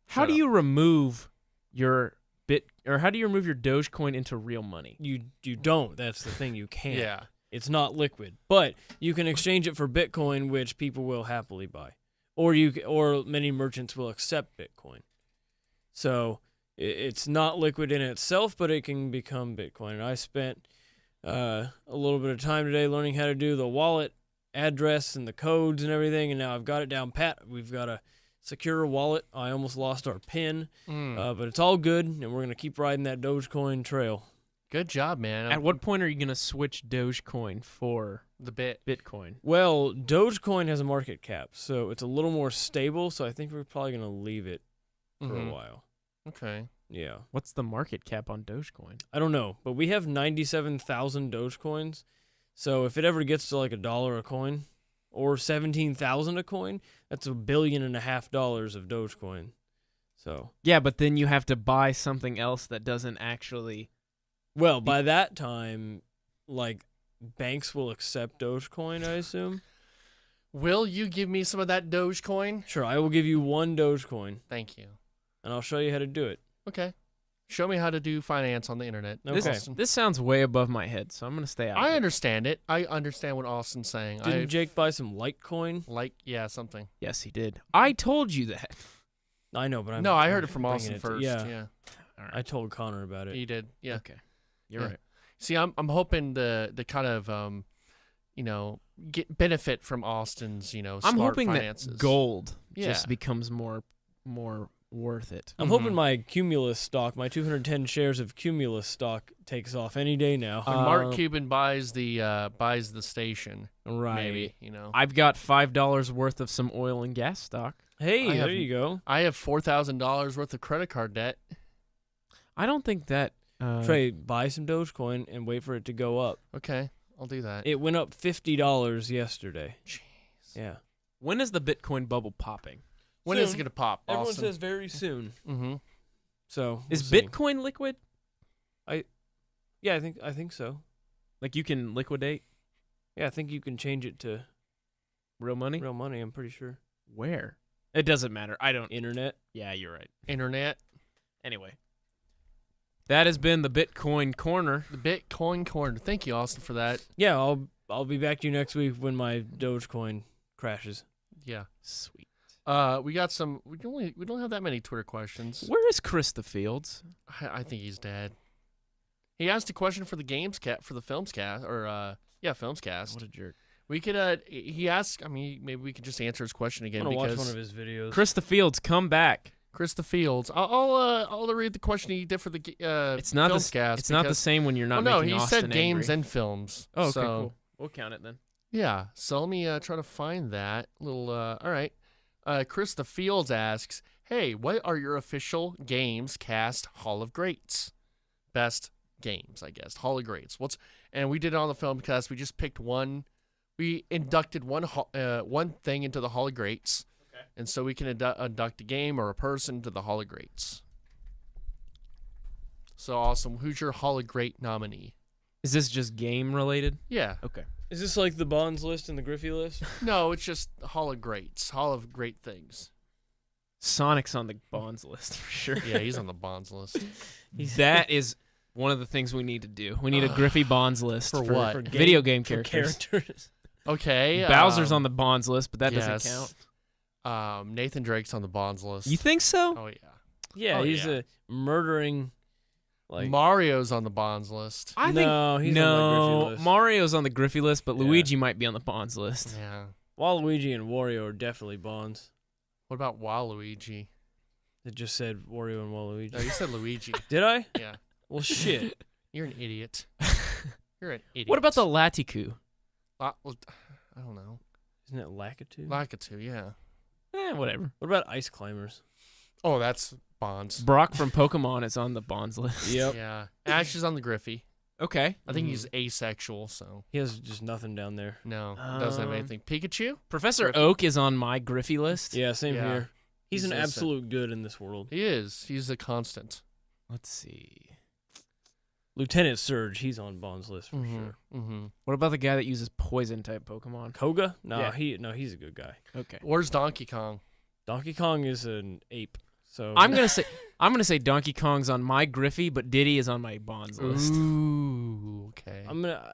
S4: How
S3: Shut
S4: do
S3: up.
S4: you remove your how do you remove your Dogecoin into real money?
S2: you don't. That's the thing. You can't.
S3: Yeah.
S2: It's not liquid, but you can exchange it for Bitcoin, which people will happily buy, or many merchants will accept Bitcoin. So it's not liquid in itself, but it can become Bitcoin. And I spent a little bit of time today learning how to do the wallet address and the codes and everything, and now I've got it down pat. We've got a secure wallet. I almost lost our PIN, but it's all good, and we're gonna keep riding that Dogecoin trail.
S3: Good job, man.
S4: At what point are you going to switch Dogecoin for
S3: the bit?
S4: Bitcoin?
S2: Well, Dogecoin has a market cap, so it's a little more stable, so I think we're probably going to leave it for a while.
S3: Okay.
S2: Yeah.
S4: What's the market cap on Dogecoin?
S2: I don't know, but we have 97,000 Dogecoins, so if it ever gets to like $1 a coin or 17,000 a coin, that's $1.5 billion of Dogecoin. So,
S4: Yeah, but then you have to buy something else that doesn't actually...
S2: well, by that time, like, banks will accept Dogecoin, I assume.
S3: Will you give me some of that Dogecoin?
S2: Sure, I will give you 1 Dogecoin,
S3: Thank you.
S2: and I'll show you how to do it.
S3: Okay. Show me how to do finance on the internet.
S2: Okay.
S4: This sounds way above my head, so I'm going to stay out of
S3: I
S4: it.
S3: understand it. I understand what Austin's saying.
S2: Didn't Jake buy some Litecoin?
S3: Something.
S4: Yes, he did. I told you that.
S2: I know, but I'm
S3: No, I heard it from
S2: bringing
S3: Austin
S2: it
S3: first.
S2: Yeah,
S4: All right.
S2: I told Connor about it.
S3: He did. Yeah.
S4: Okay. You're
S3: Yeah.
S4: right.
S3: See, I'm hoping the kind of get benefit from Austin's
S4: I'm
S3: smart
S4: hoping
S3: finances.
S4: that gold
S3: Yeah.
S4: just becomes more worth it.
S2: I'm hoping my Cumulus stock, my 210 shares of Cumulus stock, takes off any day now.
S3: When Mark Cuban buys the station,
S2: Right.
S3: maybe
S4: I've got $5 worth of some oil and gas stock.
S2: Hey,
S3: I
S2: there
S3: have-
S2: you go.
S3: I have $4,000 worth of credit card debt.
S4: I don't think that.
S2: Trey, buy some Dogecoin and wait for it to go up.
S3: Okay, I'll do that.
S2: It went up $50 yesterday.
S3: Jeez.
S2: Yeah.
S4: When is the Bitcoin bubble popping?
S3: When is it
S2: Soon.
S3: gonna pop?
S2: Everyone
S3: Austin?
S2: says very soon.
S3: Mm-hmm.
S2: So
S4: Is
S2: we'll see.
S4: Bitcoin liquid?
S2: Yeah, I think so.
S4: Like you can liquidate
S2: Yeah, I think you can change it to
S4: real money?
S2: real money. I'm pretty sure.
S4: Where? It doesn't matter. I don't.
S2: Internet.
S4: Yeah, you're right.
S3: Internet,
S4: Anyway, that has been the Bitcoin Corner.
S3: the Bitcoin corner. Thank you, Austin, for that.
S2: Yeah, I'll be back to you next week when my Dogecoin crashes.
S3: Yeah.
S4: Sweet.
S3: We got some. We don't have that many Twitter questions.
S4: Where is Chris the Fields?
S3: I think he's dead. He asked a question for the GamesCast for the Filmscast Filmscast.
S4: What a jerk.
S3: We could. He asked. I mean, maybe we could just answer his question again
S2: I'm gonna watch
S3: because
S2: one of his videos.
S4: Chris the Fields, come back.
S3: Chris the Fields. I'll read the question he did for the
S4: It's not
S3: Filmscast.
S4: It's not the same when you're not
S3: no,
S4: making
S3: he
S4: Austin
S3: said games
S4: angry.
S3: and films.
S4: Oh, okay,
S3: so,
S4: cool. We'll count it then.
S3: Yeah. So let me try to find that little. All right. Chris the Fields asks, "Hey, what are your official GamesCast Hall of Greats? Best games, I guess. Hall of Greats. And we did it on the Filmcast. We just picked one. We inducted one thing into the Hall of Greats, and so we can induct a game or a person to the Hall of Greats. So awesome. Who's your Hall of Great nominee?
S4: Is this just game related?
S3: Yeah.
S4: Okay.
S2: Is this like the Bonds list and the Griffey list?
S3: No, it's just Hall of Greats. Hall of Great Things.
S4: Sonic's on the Bonds list for sure.
S3: Yeah, he's on the Bonds list.
S4: That is one of the things we need to do. We need a Griffey Bonds list
S3: For what? For
S4: video game
S2: For
S4: characters.
S3: Okay.
S4: Bowser's on the Bonds list, but that doesn't
S3: yes.
S4: count.
S3: Nathan Drake's on the Bonds list.
S4: You think so?
S3: Oh, yeah.
S2: Yeah,
S3: Oh,
S2: he's
S3: yeah.
S2: a murdering. Like
S3: Mario's on the Bonds list.
S4: I think
S2: no, he's on the Griffey list.
S4: Mario's on the Griffey list, but
S2: Yeah.
S4: Luigi might be on the Bonds list.
S3: Yeah.
S2: Waluigi and Wario are definitely Bonds.
S3: What about Waluigi?
S2: It just said Wario and Waluigi.
S3: No, you said Luigi.
S2: Did I?
S3: Yeah.
S2: Well, shit.
S3: You're an idiot. You're an idiot.
S4: What about the Latiku?
S3: Well, I don't know.
S2: Isn't it Lakitu?
S3: Lakitu, yeah.
S4: Whatever.
S2: What about Ice Climbers?
S3: Oh, that's Bonds.
S4: Brock from Pokemon is on the Bonds list.
S2: Yep.
S3: Yeah. Ash is on the Griffey.
S4: Okay.
S3: I think he's asexual, so
S2: He has just nothing down there.
S3: no, doesn't have
S4: Um,
S3: anything. Pikachu?
S4: Professor
S3: Griffey.
S4: Oak is on my Griffey list.
S2: Yeah, same
S3: Yeah.
S2: here. He's an
S3: He's
S2: absolute good in this world.
S3: He is. He's a constant.
S4: Let's see.
S2: Lieutenant Surge, he's on Bond's list for sure.
S3: Mm-hmm.
S4: What about the guy that uses poison type Pokemon?
S2: Koga? No,
S4: Yeah.
S2: he's a good guy.
S4: Okay.
S3: Where's Donkey Kong?
S2: Donkey Kong is an ape. So
S4: I'm gonna say Donkey Kong's on my Griffey, but Diddy is on my Bonds list.
S3: Ooh, okay.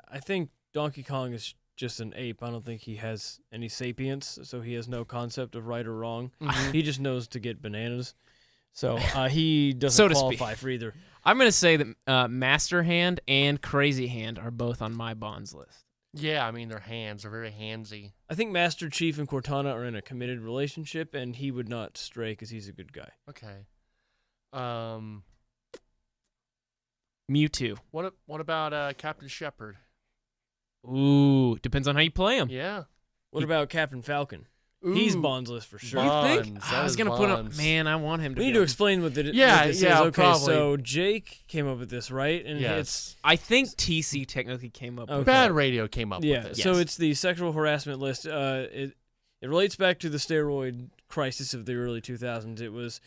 S2: I think Donkey Kong is just an ape. I don't think he has any sapience, so he has no concept of right or wrong.
S3: Mhm.
S2: He just knows to get bananas. So he doesn't
S4: So to speak.
S2: qualify for either.
S4: I'm gonna say that Master Hand and Crazy Hand are both on my Bonds list.
S3: Yeah, I mean, their hands are very handsy.
S2: I think Master Chief and Cortana are in a committed relationship, and he would not stray because he's a good guy.
S3: Okay.
S4: Mewtwo.
S3: What about Captain Shepard?
S4: Ooh, depends on how you play him.
S3: Yeah.
S2: What about Captain Falcon? He's
S3: Ooh.
S2: Bond's list for sure.
S3: Bonds.
S4: You think?
S3: That
S4: I was
S3: is
S4: gonna put him.
S3: Bonds.
S4: Man, I want him to.
S2: We need
S4: be
S2: to
S4: on-
S2: explain what
S3: Yeah,
S2: this
S3: yeah,
S2: is. Okay,
S3: probably.
S2: so Jake came up with this, right? And
S3: Yes.
S4: I think TC technically came up.
S2: Okay.
S4: with
S3: Bad Radio came up
S2: yeah.
S3: with it.
S2: So
S4: Yes.
S2: it's the sexual harassment list. It relates back to the steroid crisis of the early 2000s. It was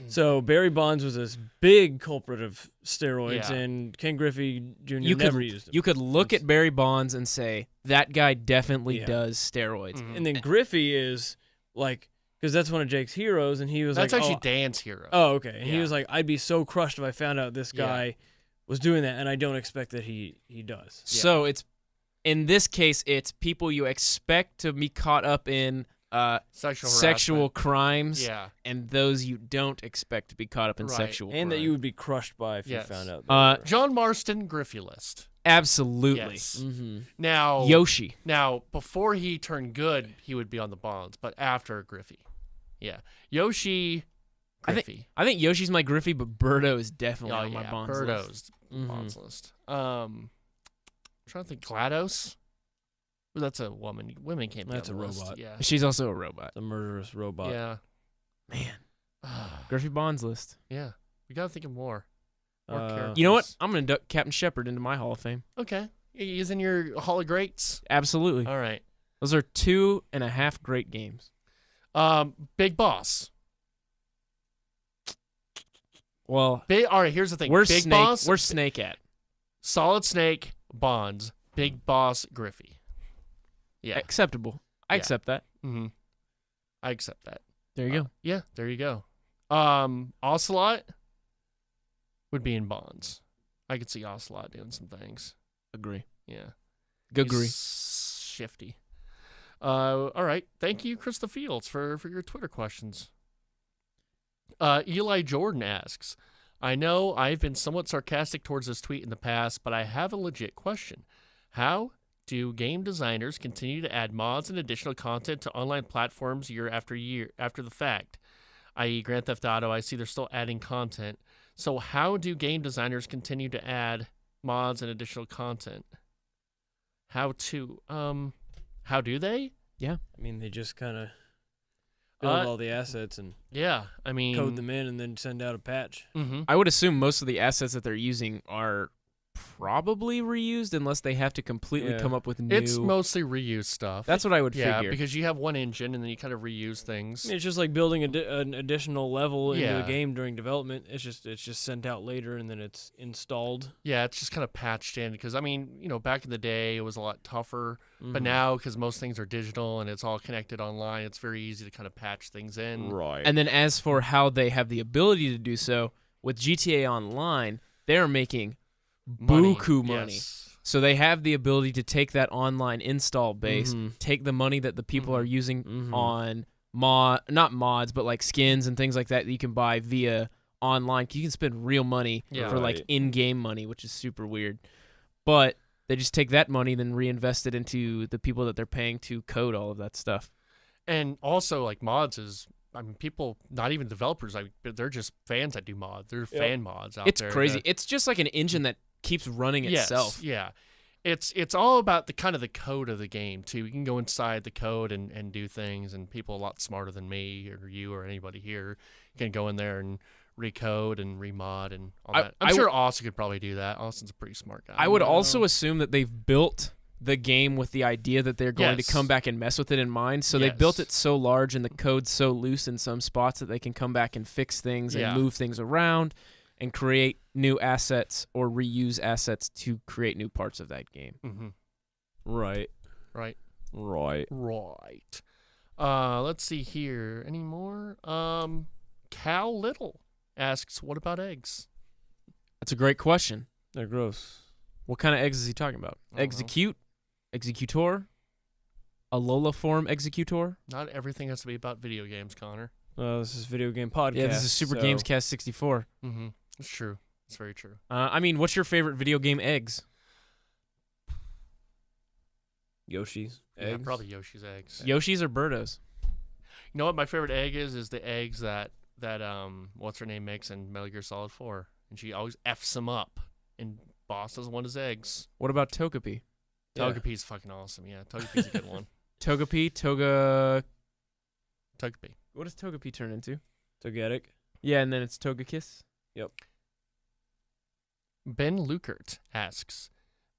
S2: so Barry Bonds was this big culprit of steroids,
S3: Yeah.
S2: and Ken Griffey Jr.
S4: You
S2: never
S4: could
S2: used them.
S4: you could look at Barry Bonds and say that guy definitely
S2: Yeah.
S4: does steroids.
S3: Mhm.
S2: And then Griffey is like, because that's one of Jake's heroes, and he was
S3: That's
S2: like,
S3: actually Dan's hero.
S2: oh, okay. And he
S3: Yeah.
S2: was like, I'd be so crushed if I found out this
S3: Yeah.
S2: guy was doing that, and I don't expect that he does.
S4: So it's in this case, it's people you expect to be caught up in sexual
S3: harassment.
S4: crimes,
S3: Yeah.
S4: and those you don't expect to be caught up in
S3: Right.
S4: sexual
S2: And that
S4: crime.
S2: you would be crushed by if
S3: Yes.
S2: you found out.
S3: John Marston, Griffey list.
S4: Absolutely.
S3: Yes.
S2: Mm-hmm.
S3: Now,
S4: Yoshi.
S3: Now, before he turned good, he would be on the Bonds, but after Griffey. Yeah. Yoshi, Griffey.
S4: I think Yoshi's my Griffey, but Birdo is definitely on my Bonds list.
S3: Birdo's Bonds list. I'm trying to think. GLaDOS? Ooh, that's a woman. Women can't be
S2: That's
S3: on the
S2: a
S3: list.
S2: robot.
S3: Yeah.
S4: She's also a robot.
S2: The murderous robot.
S3: Yeah.
S4: Man, Griffey Bonds list.
S3: Yeah. We got to think of more. More characters.
S4: You know what? I'm gonna induct Captain Shepard into my Hall of Fame.
S3: Okay. He's in your Hall of Greats?
S4: Absolutely.
S3: All right.
S4: Those are 2.5 great games.
S3: Big Boss.
S4: Well,
S3: All right, here's the thing.
S4: where's
S3: Big
S4: Snake?
S3: Boss,
S4: Where's Snake at?
S3: Solid Snake, Bonds. Big Boss, Griffey. Yeah.
S4: Acceptable. I
S3: Yeah.
S4: accept that.
S3: Mm-hmm. I accept that.
S4: There you go.
S3: Yeah, there you go. Ocelot would be in Bonds. I could see Ocelot doing some things.
S4: Agree.
S3: Yeah.
S4: Agree.
S3: He's shifty. All right. Thank you, Krista Fields, for your Twitter questions. Eli Jordan asks, I know I've been somewhat sarcastic towards this tweet in the past, but I have a legit question. How do game designers continue to add mods and additional content to online platforms year after the fact? I.e. Grand Theft Auto, I see they're still adding content. So how do game designers continue to add mods and additional content? How do they?
S2: I mean, they just kind of build all the assets and
S3: Yeah, I mean...
S2: code them in and then send out a patch.
S3: Mm-hmm.
S4: I would assume most of the assets that they're using are probably reused unless they have to completely come up with new...
S3: It's mostly reused stuff.
S4: That's what I would
S3: Yeah,
S4: figure.
S3: because you have one engine and then you kind of reuse things.
S2: I mean, it's just like building an additional level into
S3: Yeah.
S2: a game during development. It's just sent out later and then it's installed.
S3: Yeah, it's just kind of patched in because, I mean, back in the day it was a lot tougher, but
S2: Mhm.
S3: now because most things are digital and it's all connected online, it's very easy to kind of patch things in.
S2: Right.
S4: And then as for how they have the ability to do so, with GTA Online, they're making buku money.
S3: Yes.
S4: So they have the ability to take that online install base,
S2: Mhm.
S4: take the money that the people are using
S2: Mhm.
S4: on not mods, but like skins and things like that you can buy via online. You can spend real money
S3: Yeah.
S4: for like
S2: Right.
S4: in-game money, which is super weird. But they just take that money, then reinvest it into the people that they're paying to code all of that stuff.
S3: And also, like, mods is, I mean, people, not even developers, they're just fans that do mods. They're fan mods out
S4: It's
S3: there.
S4: crazy.
S3: that-
S4: It's just like an engine that keeps running itself.
S3: Yes, yeah. It's all about the kind of the code of the game too. You can go inside the code and do things, and people a lot smarter than me or you or anybody here can go in there and recode and remod and all that. I'm sure Austin could probably do that. Austin's a pretty smart guy.
S4: I would also assume that they've built the game with the idea that they're going
S3: Yes.
S4: to come back and mess with it in mind. So they built
S3: Yes.
S4: it so large and the code's so loose in some spots that they can come back and fix things
S3: Yeah.
S4: and move things around and create new assets or reuse assets to create new parts of that game.
S3: Mm-hmm.
S2: Right.
S3: Right.
S2: Right.
S3: Right. Let's see here. Any more? Cal Little asks, "What about eggs?"
S4: That's a great question.
S2: They're gross.
S4: What kind of eggs is he talking about?
S3: I don't know.
S4: Execute? Executor? A Lola form executor?
S3: Not everything has to be about video games, Connor.
S2: This is Video Game Podcast.
S4: Yeah, this is Super
S2: so
S4: GamesCast 64.
S3: Mm-hmm. It's true. It's very true.
S4: I mean, what's your favorite video game eggs?
S2: Yoshi's.
S3: Yeah,
S2: Eggs.
S3: probably Yoshi's eggs.
S4: Yoshi's or Birdos?
S3: You know what my favorite egg is the eggs that what's her name makes in Metal Gear Solid 4, and she always f's them up, and Boss doesn't want his eggs.
S4: What about Togepi?
S2: Yeah.
S3: Togepi's fucking awesome. Yeah, Togepi's a good one.
S4: Togepi?
S3: Togepi.
S4: What does Togepi turn into?
S2: Togetic.
S4: Yeah, and then it's Togekiss.
S3: Ben Lukert asks,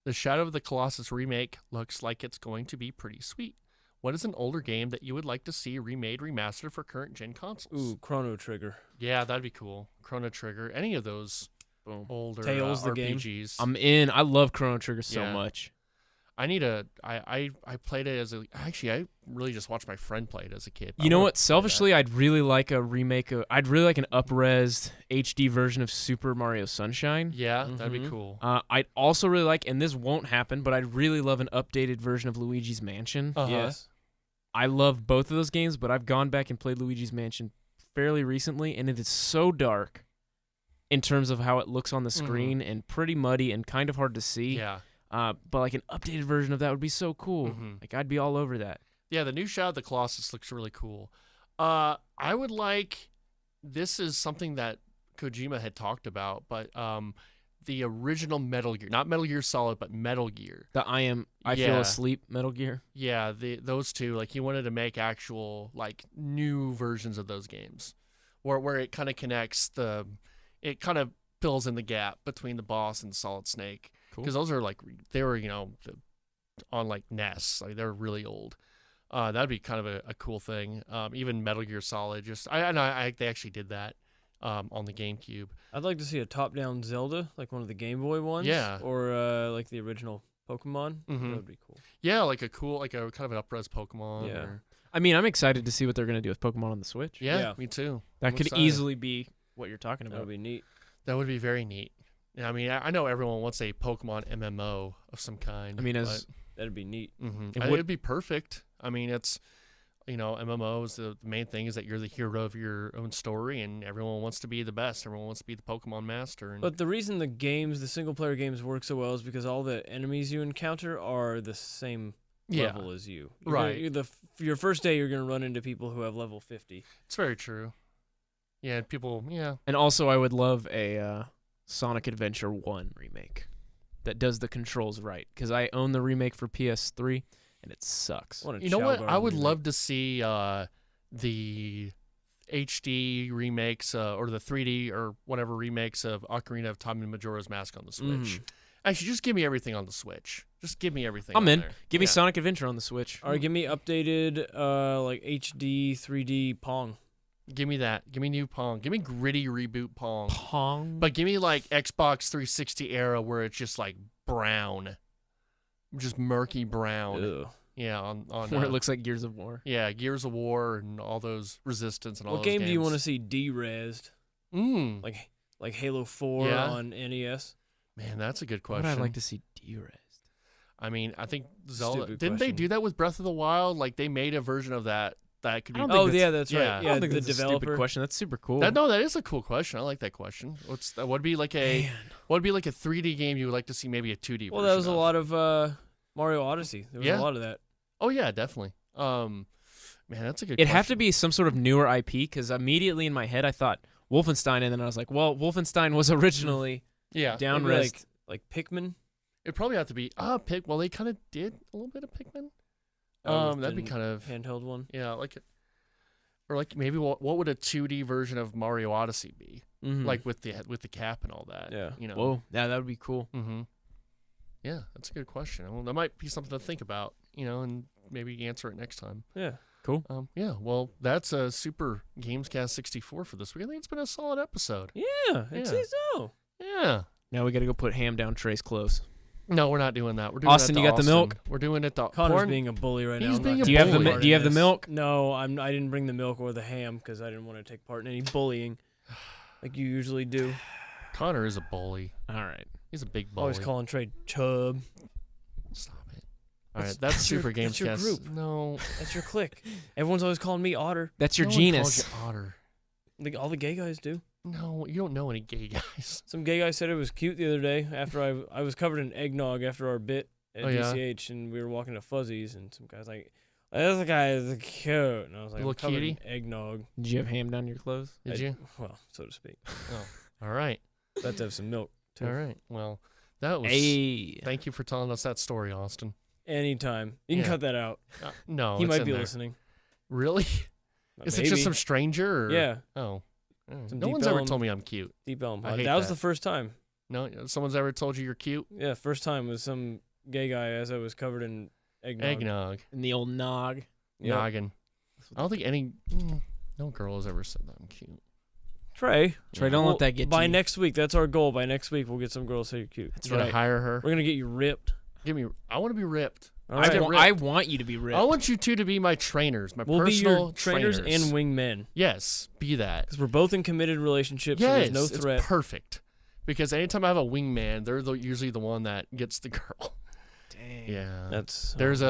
S3: "The Shadow of the Colossus remake looks like it's going to be pretty sweet. What is an older game that you would like to see remade, remastered for current gen consoles?"
S2: Ooh, Chrono Trigger.
S3: Yeah, that'd be cool. Chrono Trigger, any of those older
S2: Tales, the game.
S3: RPGs.
S4: I'm in. I love Chrono Trigger so
S3: Yeah.
S4: much.
S3: I need a. I played it as a. Actually, I really just watched my friend play it as a kid.
S4: You know what? Selfishly, I'd really like a remake. I'd really like an up-res HD version of Super Mario Sunshine.
S3: Yeah, that'd be
S2: Mhm.
S3: cool.
S4: I'd also really like, and this won't happen, but I'd really love an updated version of Luigi's Mansion.
S3: Uh-huh.
S2: Yes.
S4: I love both of those games, but I've gone back and played Luigi's Mansion fairly recently, and it is so dark in terms of how it looks on the screen and pretty muddy and kind of hard to see.
S3: Yeah.
S4: But like an updated version of that would be so cool.
S3: Mhm.
S4: Like I'd be all over that.
S3: Yeah, the new Shadow of the Colossus looks really cool. I would like. This is something that Kojima had talked about, but the original Metal Gear, not Metal Gear Solid, but Metal Gear.
S4: The I
S3: Yeah.
S4: Feel Asleep Metal Gear.
S3: Yeah, those two. Like he wanted to make actual like new versions of those games, where it kind of connects it kind of fills in the gap between the boss and Solid Snake. Because those are like they were on like NES, like they're really old. That'd be kind of a cool thing. Even Metal Gear Solid, just they actually did that on the GameCube.
S2: I'd like to see a top-down Zelda, like one of the Game Boy ones.
S3: Yeah.
S2: Or like the original Pokemon.
S3: Mhm.
S2: That would be cool.
S3: Yeah, like a kind of an up-res Pokemon.
S2: Yeah.
S4: I mean, I'm excited to see what they're gonna do with Pokemon on the Switch.
S3: Yeah,
S2: Yeah.
S3: me too.
S4: That
S3: I'm
S4: could
S3: excited.
S4: easily be what you're talking
S2: That
S4: about.
S2: would be neat.
S3: That would be very neat. Yeah, I mean, I know everyone wants a Pokemon MMO of some kind.
S4: I mean, as
S2: That'd be neat.
S3: It'd be perfect. I mean, it's, MMOs, the main thing is that you're the hero of your own story, and everyone wants to be the best. Everyone wants to be the Pokemon master. And
S2: But the reason the single-player games work so well is because all the enemies you encounter are the same level as you.
S3: Right.
S2: Your first day, you're going to run into people who have level 50.
S3: It's very true. Yeah, people, yeah.
S4: And also, I would love a Sonic Adventure 1 remake that does the controls right, because I own the remake for PS3, and it sucks.
S3: You know what? I would love to see the HD remakes or the 3D or whatever remakes of Ocarina of Time and Majora's Mask on the Switch. Actually, just give me everything on the Switch. Just give me everything.
S4: I'm in.
S3: There.
S4: Give me Sonic Adventure on the Switch.
S2: All right, give me updated like HD 3D Pong.
S3: Give me that. Give me new Pong. Give me gritty reboot Pong.
S4: Pong.
S3: But give me like Xbox 360 era where it's just like brown. Just murky brown.
S2: Ew.
S3: Yeah, on
S4: where it looks like Gears of War.
S3: Yeah, Gears of War and all those Resistance and all
S2: What
S3: those
S2: game
S3: games.
S2: do you want to see de-resed? Like Halo 4 on NES?
S3: Man, that's a good
S4: What
S3: question.
S4: would I like to see de-resed?
S3: I mean, I think Zelda.
S2: Stupid
S3: Didn't they
S2: question.
S3: do that with Breath of the Wild? Like they made a version of that could be.
S2: Oh, yeah, that's
S3: yeah.
S2: right.
S3: I
S2: Yeah,
S4: I don't think
S2: the
S4: that's a
S2: developer.
S4: stupid question. That's super cool.
S3: That is a cool question. I like that question. What would be like a 3D game you would like to see maybe a 2D
S2: Well,
S3: version
S2: that was a
S3: of?
S2: lot of Mario Odyssey. There was
S3: Yeah.
S2: a lot of that.
S3: Oh yeah, definitely. Man, that's a good.
S4: It'd
S3: question.
S4: have to be some sort of newer IP, because immediately in my head I thought Wolfenstein, and then I was like, well, Wolfenstein was originally down
S2: Maybe
S4: res.
S2: like Pikmin.
S3: It'd probably have to be Well, they kind of did a little bit of Pikmin.
S2: with
S3: That'd be
S2: the
S3: kind of
S2: handheld one.
S3: yeah, like it, or like maybe what would a 2D version of Mario Odyssey be? Like with the cap and all that.
S2: Yeah.
S4: Whoa, yeah, that would be cool.
S3: Yeah, that's a good question. Well, that might be something to think about, and maybe answer it next time.
S2: Yeah.
S4: Cool.
S3: Yeah, well, that's a super GamesCast 64 for this week. I think it's been a solid episode.
S2: Yeah, I'd say so.
S3: Yeah.
S4: Now we got to go put ham down Trey's clothes.
S3: No, we're not doing that. We're doing
S4: Austin,
S3: that to
S4: you got the
S3: Austin.
S4: milk?
S3: We're doing it to
S2: Connor's
S3: Porn-
S2: being a bully right now.
S3: He's
S2: I'm
S3: being
S2: not
S3: a
S2: gonna
S3: bully.
S2: take part
S4: Do you have
S2: in
S4: the
S2: this.
S4: milk?
S2: No, I didn't bring the milk or the ham because I didn't want to take part in any bullying, like you usually do.
S3: Connor is a bully.
S4: All right.
S3: He's a big bully.
S2: Always calling Trey chub.
S3: Stop it. All right, that's Super
S2: that's
S3: GamesCast.
S2: your group.
S3: No.
S2: That's your clique. Everyone's always calling me Otter.
S4: That's your
S3: No one
S4: genus.
S3: calls you Otter.
S2: Like all the gay guys do.
S3: No, you don't know any gay guys.
S2: Some gay guy said it was cute the other day after I was covered in eggnog after our bit at
S3: Oh, yeah?
S2: DCH, and we were walking to Fuzzies, and some guy's like, "This guy is cute," and I was like,
S3: Little
S2: "I'm covered in
S3: cutie?
S2: eggnog."
S4: Did you have ham down your clothes?
S3: Did you?
S2: Well, so to speak.
S3: All right.
S2: Let's have some milk too.
S3: All right. Well, that was.
S4: Hey.
S3: Thank you for telling us that story, Austin.
S2: Anytime. You can
S3: Yeah.
S2: cut that out.
S3: No,
S2: He
S3: it's
S2: might
S3: in
S2: be
S3: there.
S2: listening.
S3: Really? Is it
S2: Maybe.
S3: just some stranger? Or?
S2: Yeah.
S3: Oh. All right.
S2: Some
S3: No
S2: Deep
S3: one's ever
S2: Ellum-
S3: told me I'm cute.
S2: Deep Ellum
S3: I
S2: Pod.
S3: hate
S2: That was
S3: that.
S2: the first time.
S3: No, someone's ever told you you're cute?
S2: Yeah, first time was some gay guy as I was covered in eggnog.
S3: Eggnog.
S4: And the old nog.
S2: Yep.
S3: Noggin. I don't think no girl has ever said that I'm cute.
S2: Trey.
S4: Trey, don't let that get
S2: By
S4: to you.
S2: next week, that's our goal. By next week, we'll get some girls say you're cute.
S4: That's
S3: You're gonna
S4: right.
S3: hire her.
S2: We're gonna get you ripped.
S3: I want to be ripped.
S2: All
S3: Let's
S2: right.
S3: get ripped.
S4: I want you to be ripped.
S3: I want you two to be my trainers, my
S2: We'll be
S3: personal
S2: your trainers and wingmen
S3: Yes, be that.
S2: because we're both in committed relationships.
S3: Yes,
S2: so there's no threat.
S3: it's perfect. Because anytime I have a wingman, they're usually the one that gets the girl.
S4: Dang.
S3: Yeah.
S2: That's
S3: There's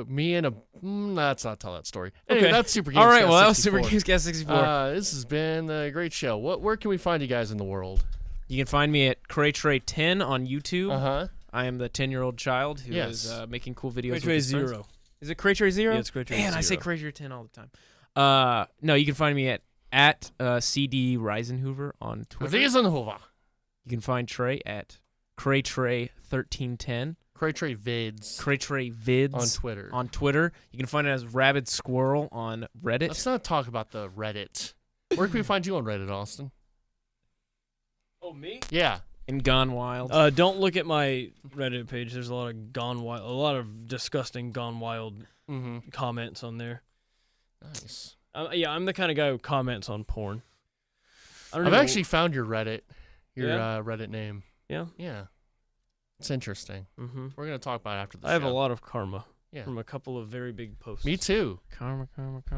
S3: me and a. Let's not tell that story. Anyway,
S2: Okay.
S3: that's Super GamesCast
S4: All right, well, that was
S3: 64.
S4: Super GamesCast 64.
S3: This has been a great show. Where can we find you guys in the world?
S4: You can find me at CrayTray10 on YouTube.
S3: Uh-huh.
S4: I am the 10-year-old child who
S3: Yes.
S4: is making cool videos. with
S2: Cray
S4: his friends.
S2: Zero.
S4: Is it CrayTray 0?
S2: Yeah, it's CrayTray
S4: Man, I say
S2: 0.
S4: CrayTray10 all the time. No, you can find me at CD Reisenhoover on Twitter.
S3: Riesenhofer.
S4: You can find Trey at CrayTray1310.
S3: Cray Vids.
S4: CrayTray Vids
S3: On Twitter.
S4: On Twitter. You can find it as Rabid Squirrel on Reddit.
S3: Let's not talk about the Reddit. Where can we find you on Reddit, Austin?
S2: Oh, me?
S3: Yeah.
S4: And Gone Wild.
S2: Don't look at my Reddit page. There's a lot of Gone Wild, a lot of disgusting Gone Wild comments on there.
S3: Nice.
S2: Yeah, I'm the kind of guy who comments on porn.
S3: I've actually found your Reddit. Your
S2: Yeah?
S3: Reddit name.
S2: Yeah.
S3: Yeah. It's interesting.
S2: Mm-hmm.
S3: We're going to talk about it after the
S2: I have
S3: show.
S2: a lot of karma
S3: Yeah.
S2: from a couple of very big posts.
S3: Me too.
S4: Karma.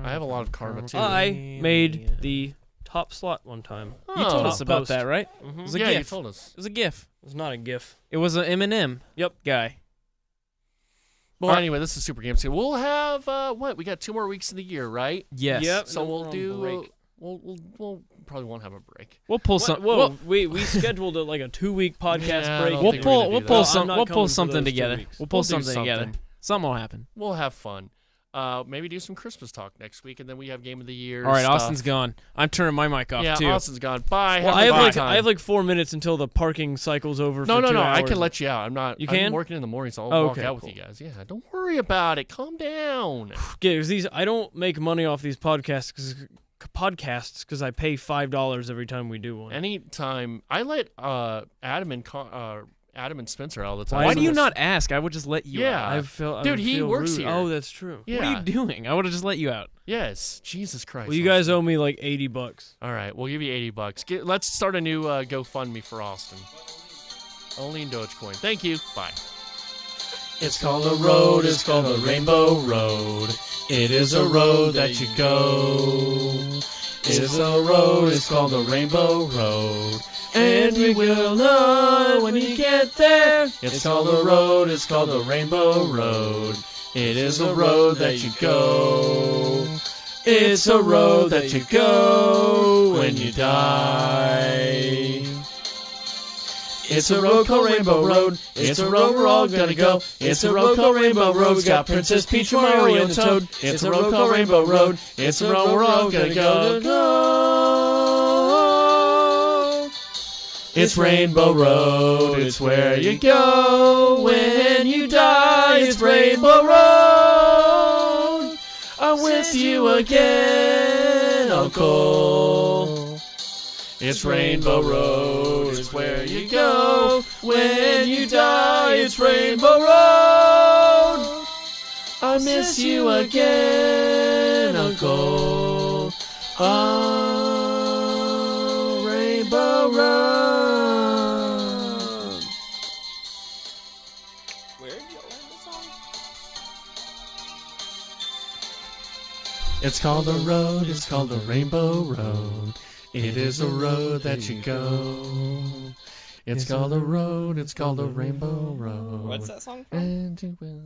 S3: I have a lot of karma, too.
S2: I made the top slot one time.
S4: You told
S3: Oh.
S4: us about
S2: Post.
S4: that, right?
S2: Mm-hmm.
S4: It was a
S3: Yeah, you
S4: GIF.
S3: told us.
S4: It was a GIF.
S2: It's not a GIF.
S4: It was an Eminem
S2: Yep.
S4: guy.
S3: Well, anyway, this is Super Games. We'll have what? We got 2 more weeks in the year, right?
S4: Yes.
S2: Yep.
S3: So
S2: And then
S3: we'll
S2: we're on
S3: do.
S2: break.
S3: We'll probably won't have a break.
S4: We'll pull some.
S2: Whoa, we scheduled like a 2-week podcast
S3: Yeah, I
S2: break.
S3: don't
S4: We'll
S3: think we're
S4: pull.
S3: gonna
S4: We'll
S3: do
S4: pull
S3: that.
S4: some.
S2: I'm not
S4: We'll
S2: coming
S4: pull
S2: for
S4: something
S2: those 2
S4: together.
S2: weeks.
S4: We'll pull
S3: We'll do
S4: something together.
S3: something.
S4: Something will happen.
S3: We'll have fun. Maybe do some Christmas talk next week, and then we have Game of the Year.
S4: All right,
S3: stuff.
S4: Austin's gone. I'm turning my mic off
S3: Yeah,
S4: too.
S3: Austin's gone. Bye.
S2: Well,
S3: have a good
S2: I
S3: time.
S2: have like 4 minutes until the parking cycle's over.
S3: No,
S2: for 2
S3: I
S2: hours.
S3: can let you out. I'm not.
S2: You
S3: I'm
S2: can?
S3: working in the morning, so I'll
S2: Oh,
S3: walk
S2: okay,
S3: out
S2: cool.
S3: with you guys. Yeah, don't worry about it. Calm down.
S2: Yeah, 'cause I don't make money off these podcasts because I pay $5 every time we do one.
S3: Anytime I let Adam and Spencer all the time.
S4: Why do you not ask? I would just let you
S3: Yeah.
S4: out.
S2: I feel, I
S3: Dude,
S2: would
S3: he
S2: feel
S3: works
S2: rude.
S3: here.
S2: Oh, that's true.
S3: Yeah.
S4: What are you doing? I would have just let you out.
S3: Yes. Jesus Christ.
S2: Well, you guys
S3: Austin.
S2: owe me like $80.
S3: All right, we'll give you $80. Let's start a new GoFundMe for Austin. Only in Dogecoin. Thank you. Bye. It's called a road. It's called the Rainbow Road. It is a road that you go. It's a road. It's called the Rainbow Road. And you will know when you get there. It's called the road. It's called the Rainbow Road. It is a road that you go. It's a road that you go when you die. It's a road called Rainbow Road. It's a road we're all gonna go. It's a road called Rainbow Road. It's got Princess Peach, Mario, and Toad. It's a road called Rainbow Road. It's a road we're all gonna go. It's Rainbow Road. It's where you go when you die. It's Rainbow Road. I'm with you again, Uncle. It's Rainbow Road. It's where you go when you die. It's Rainbow Road. I miss you again, Uncle. Oh, Rainbow Road.
S5: Where did you learn the song?
S3: It's called the road. It's called the Rainbow Road. It is a road that you go. It's called a road. It's called the Rainbow Road.
S5: What's that song from?
S3: And you will.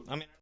S5: I mean,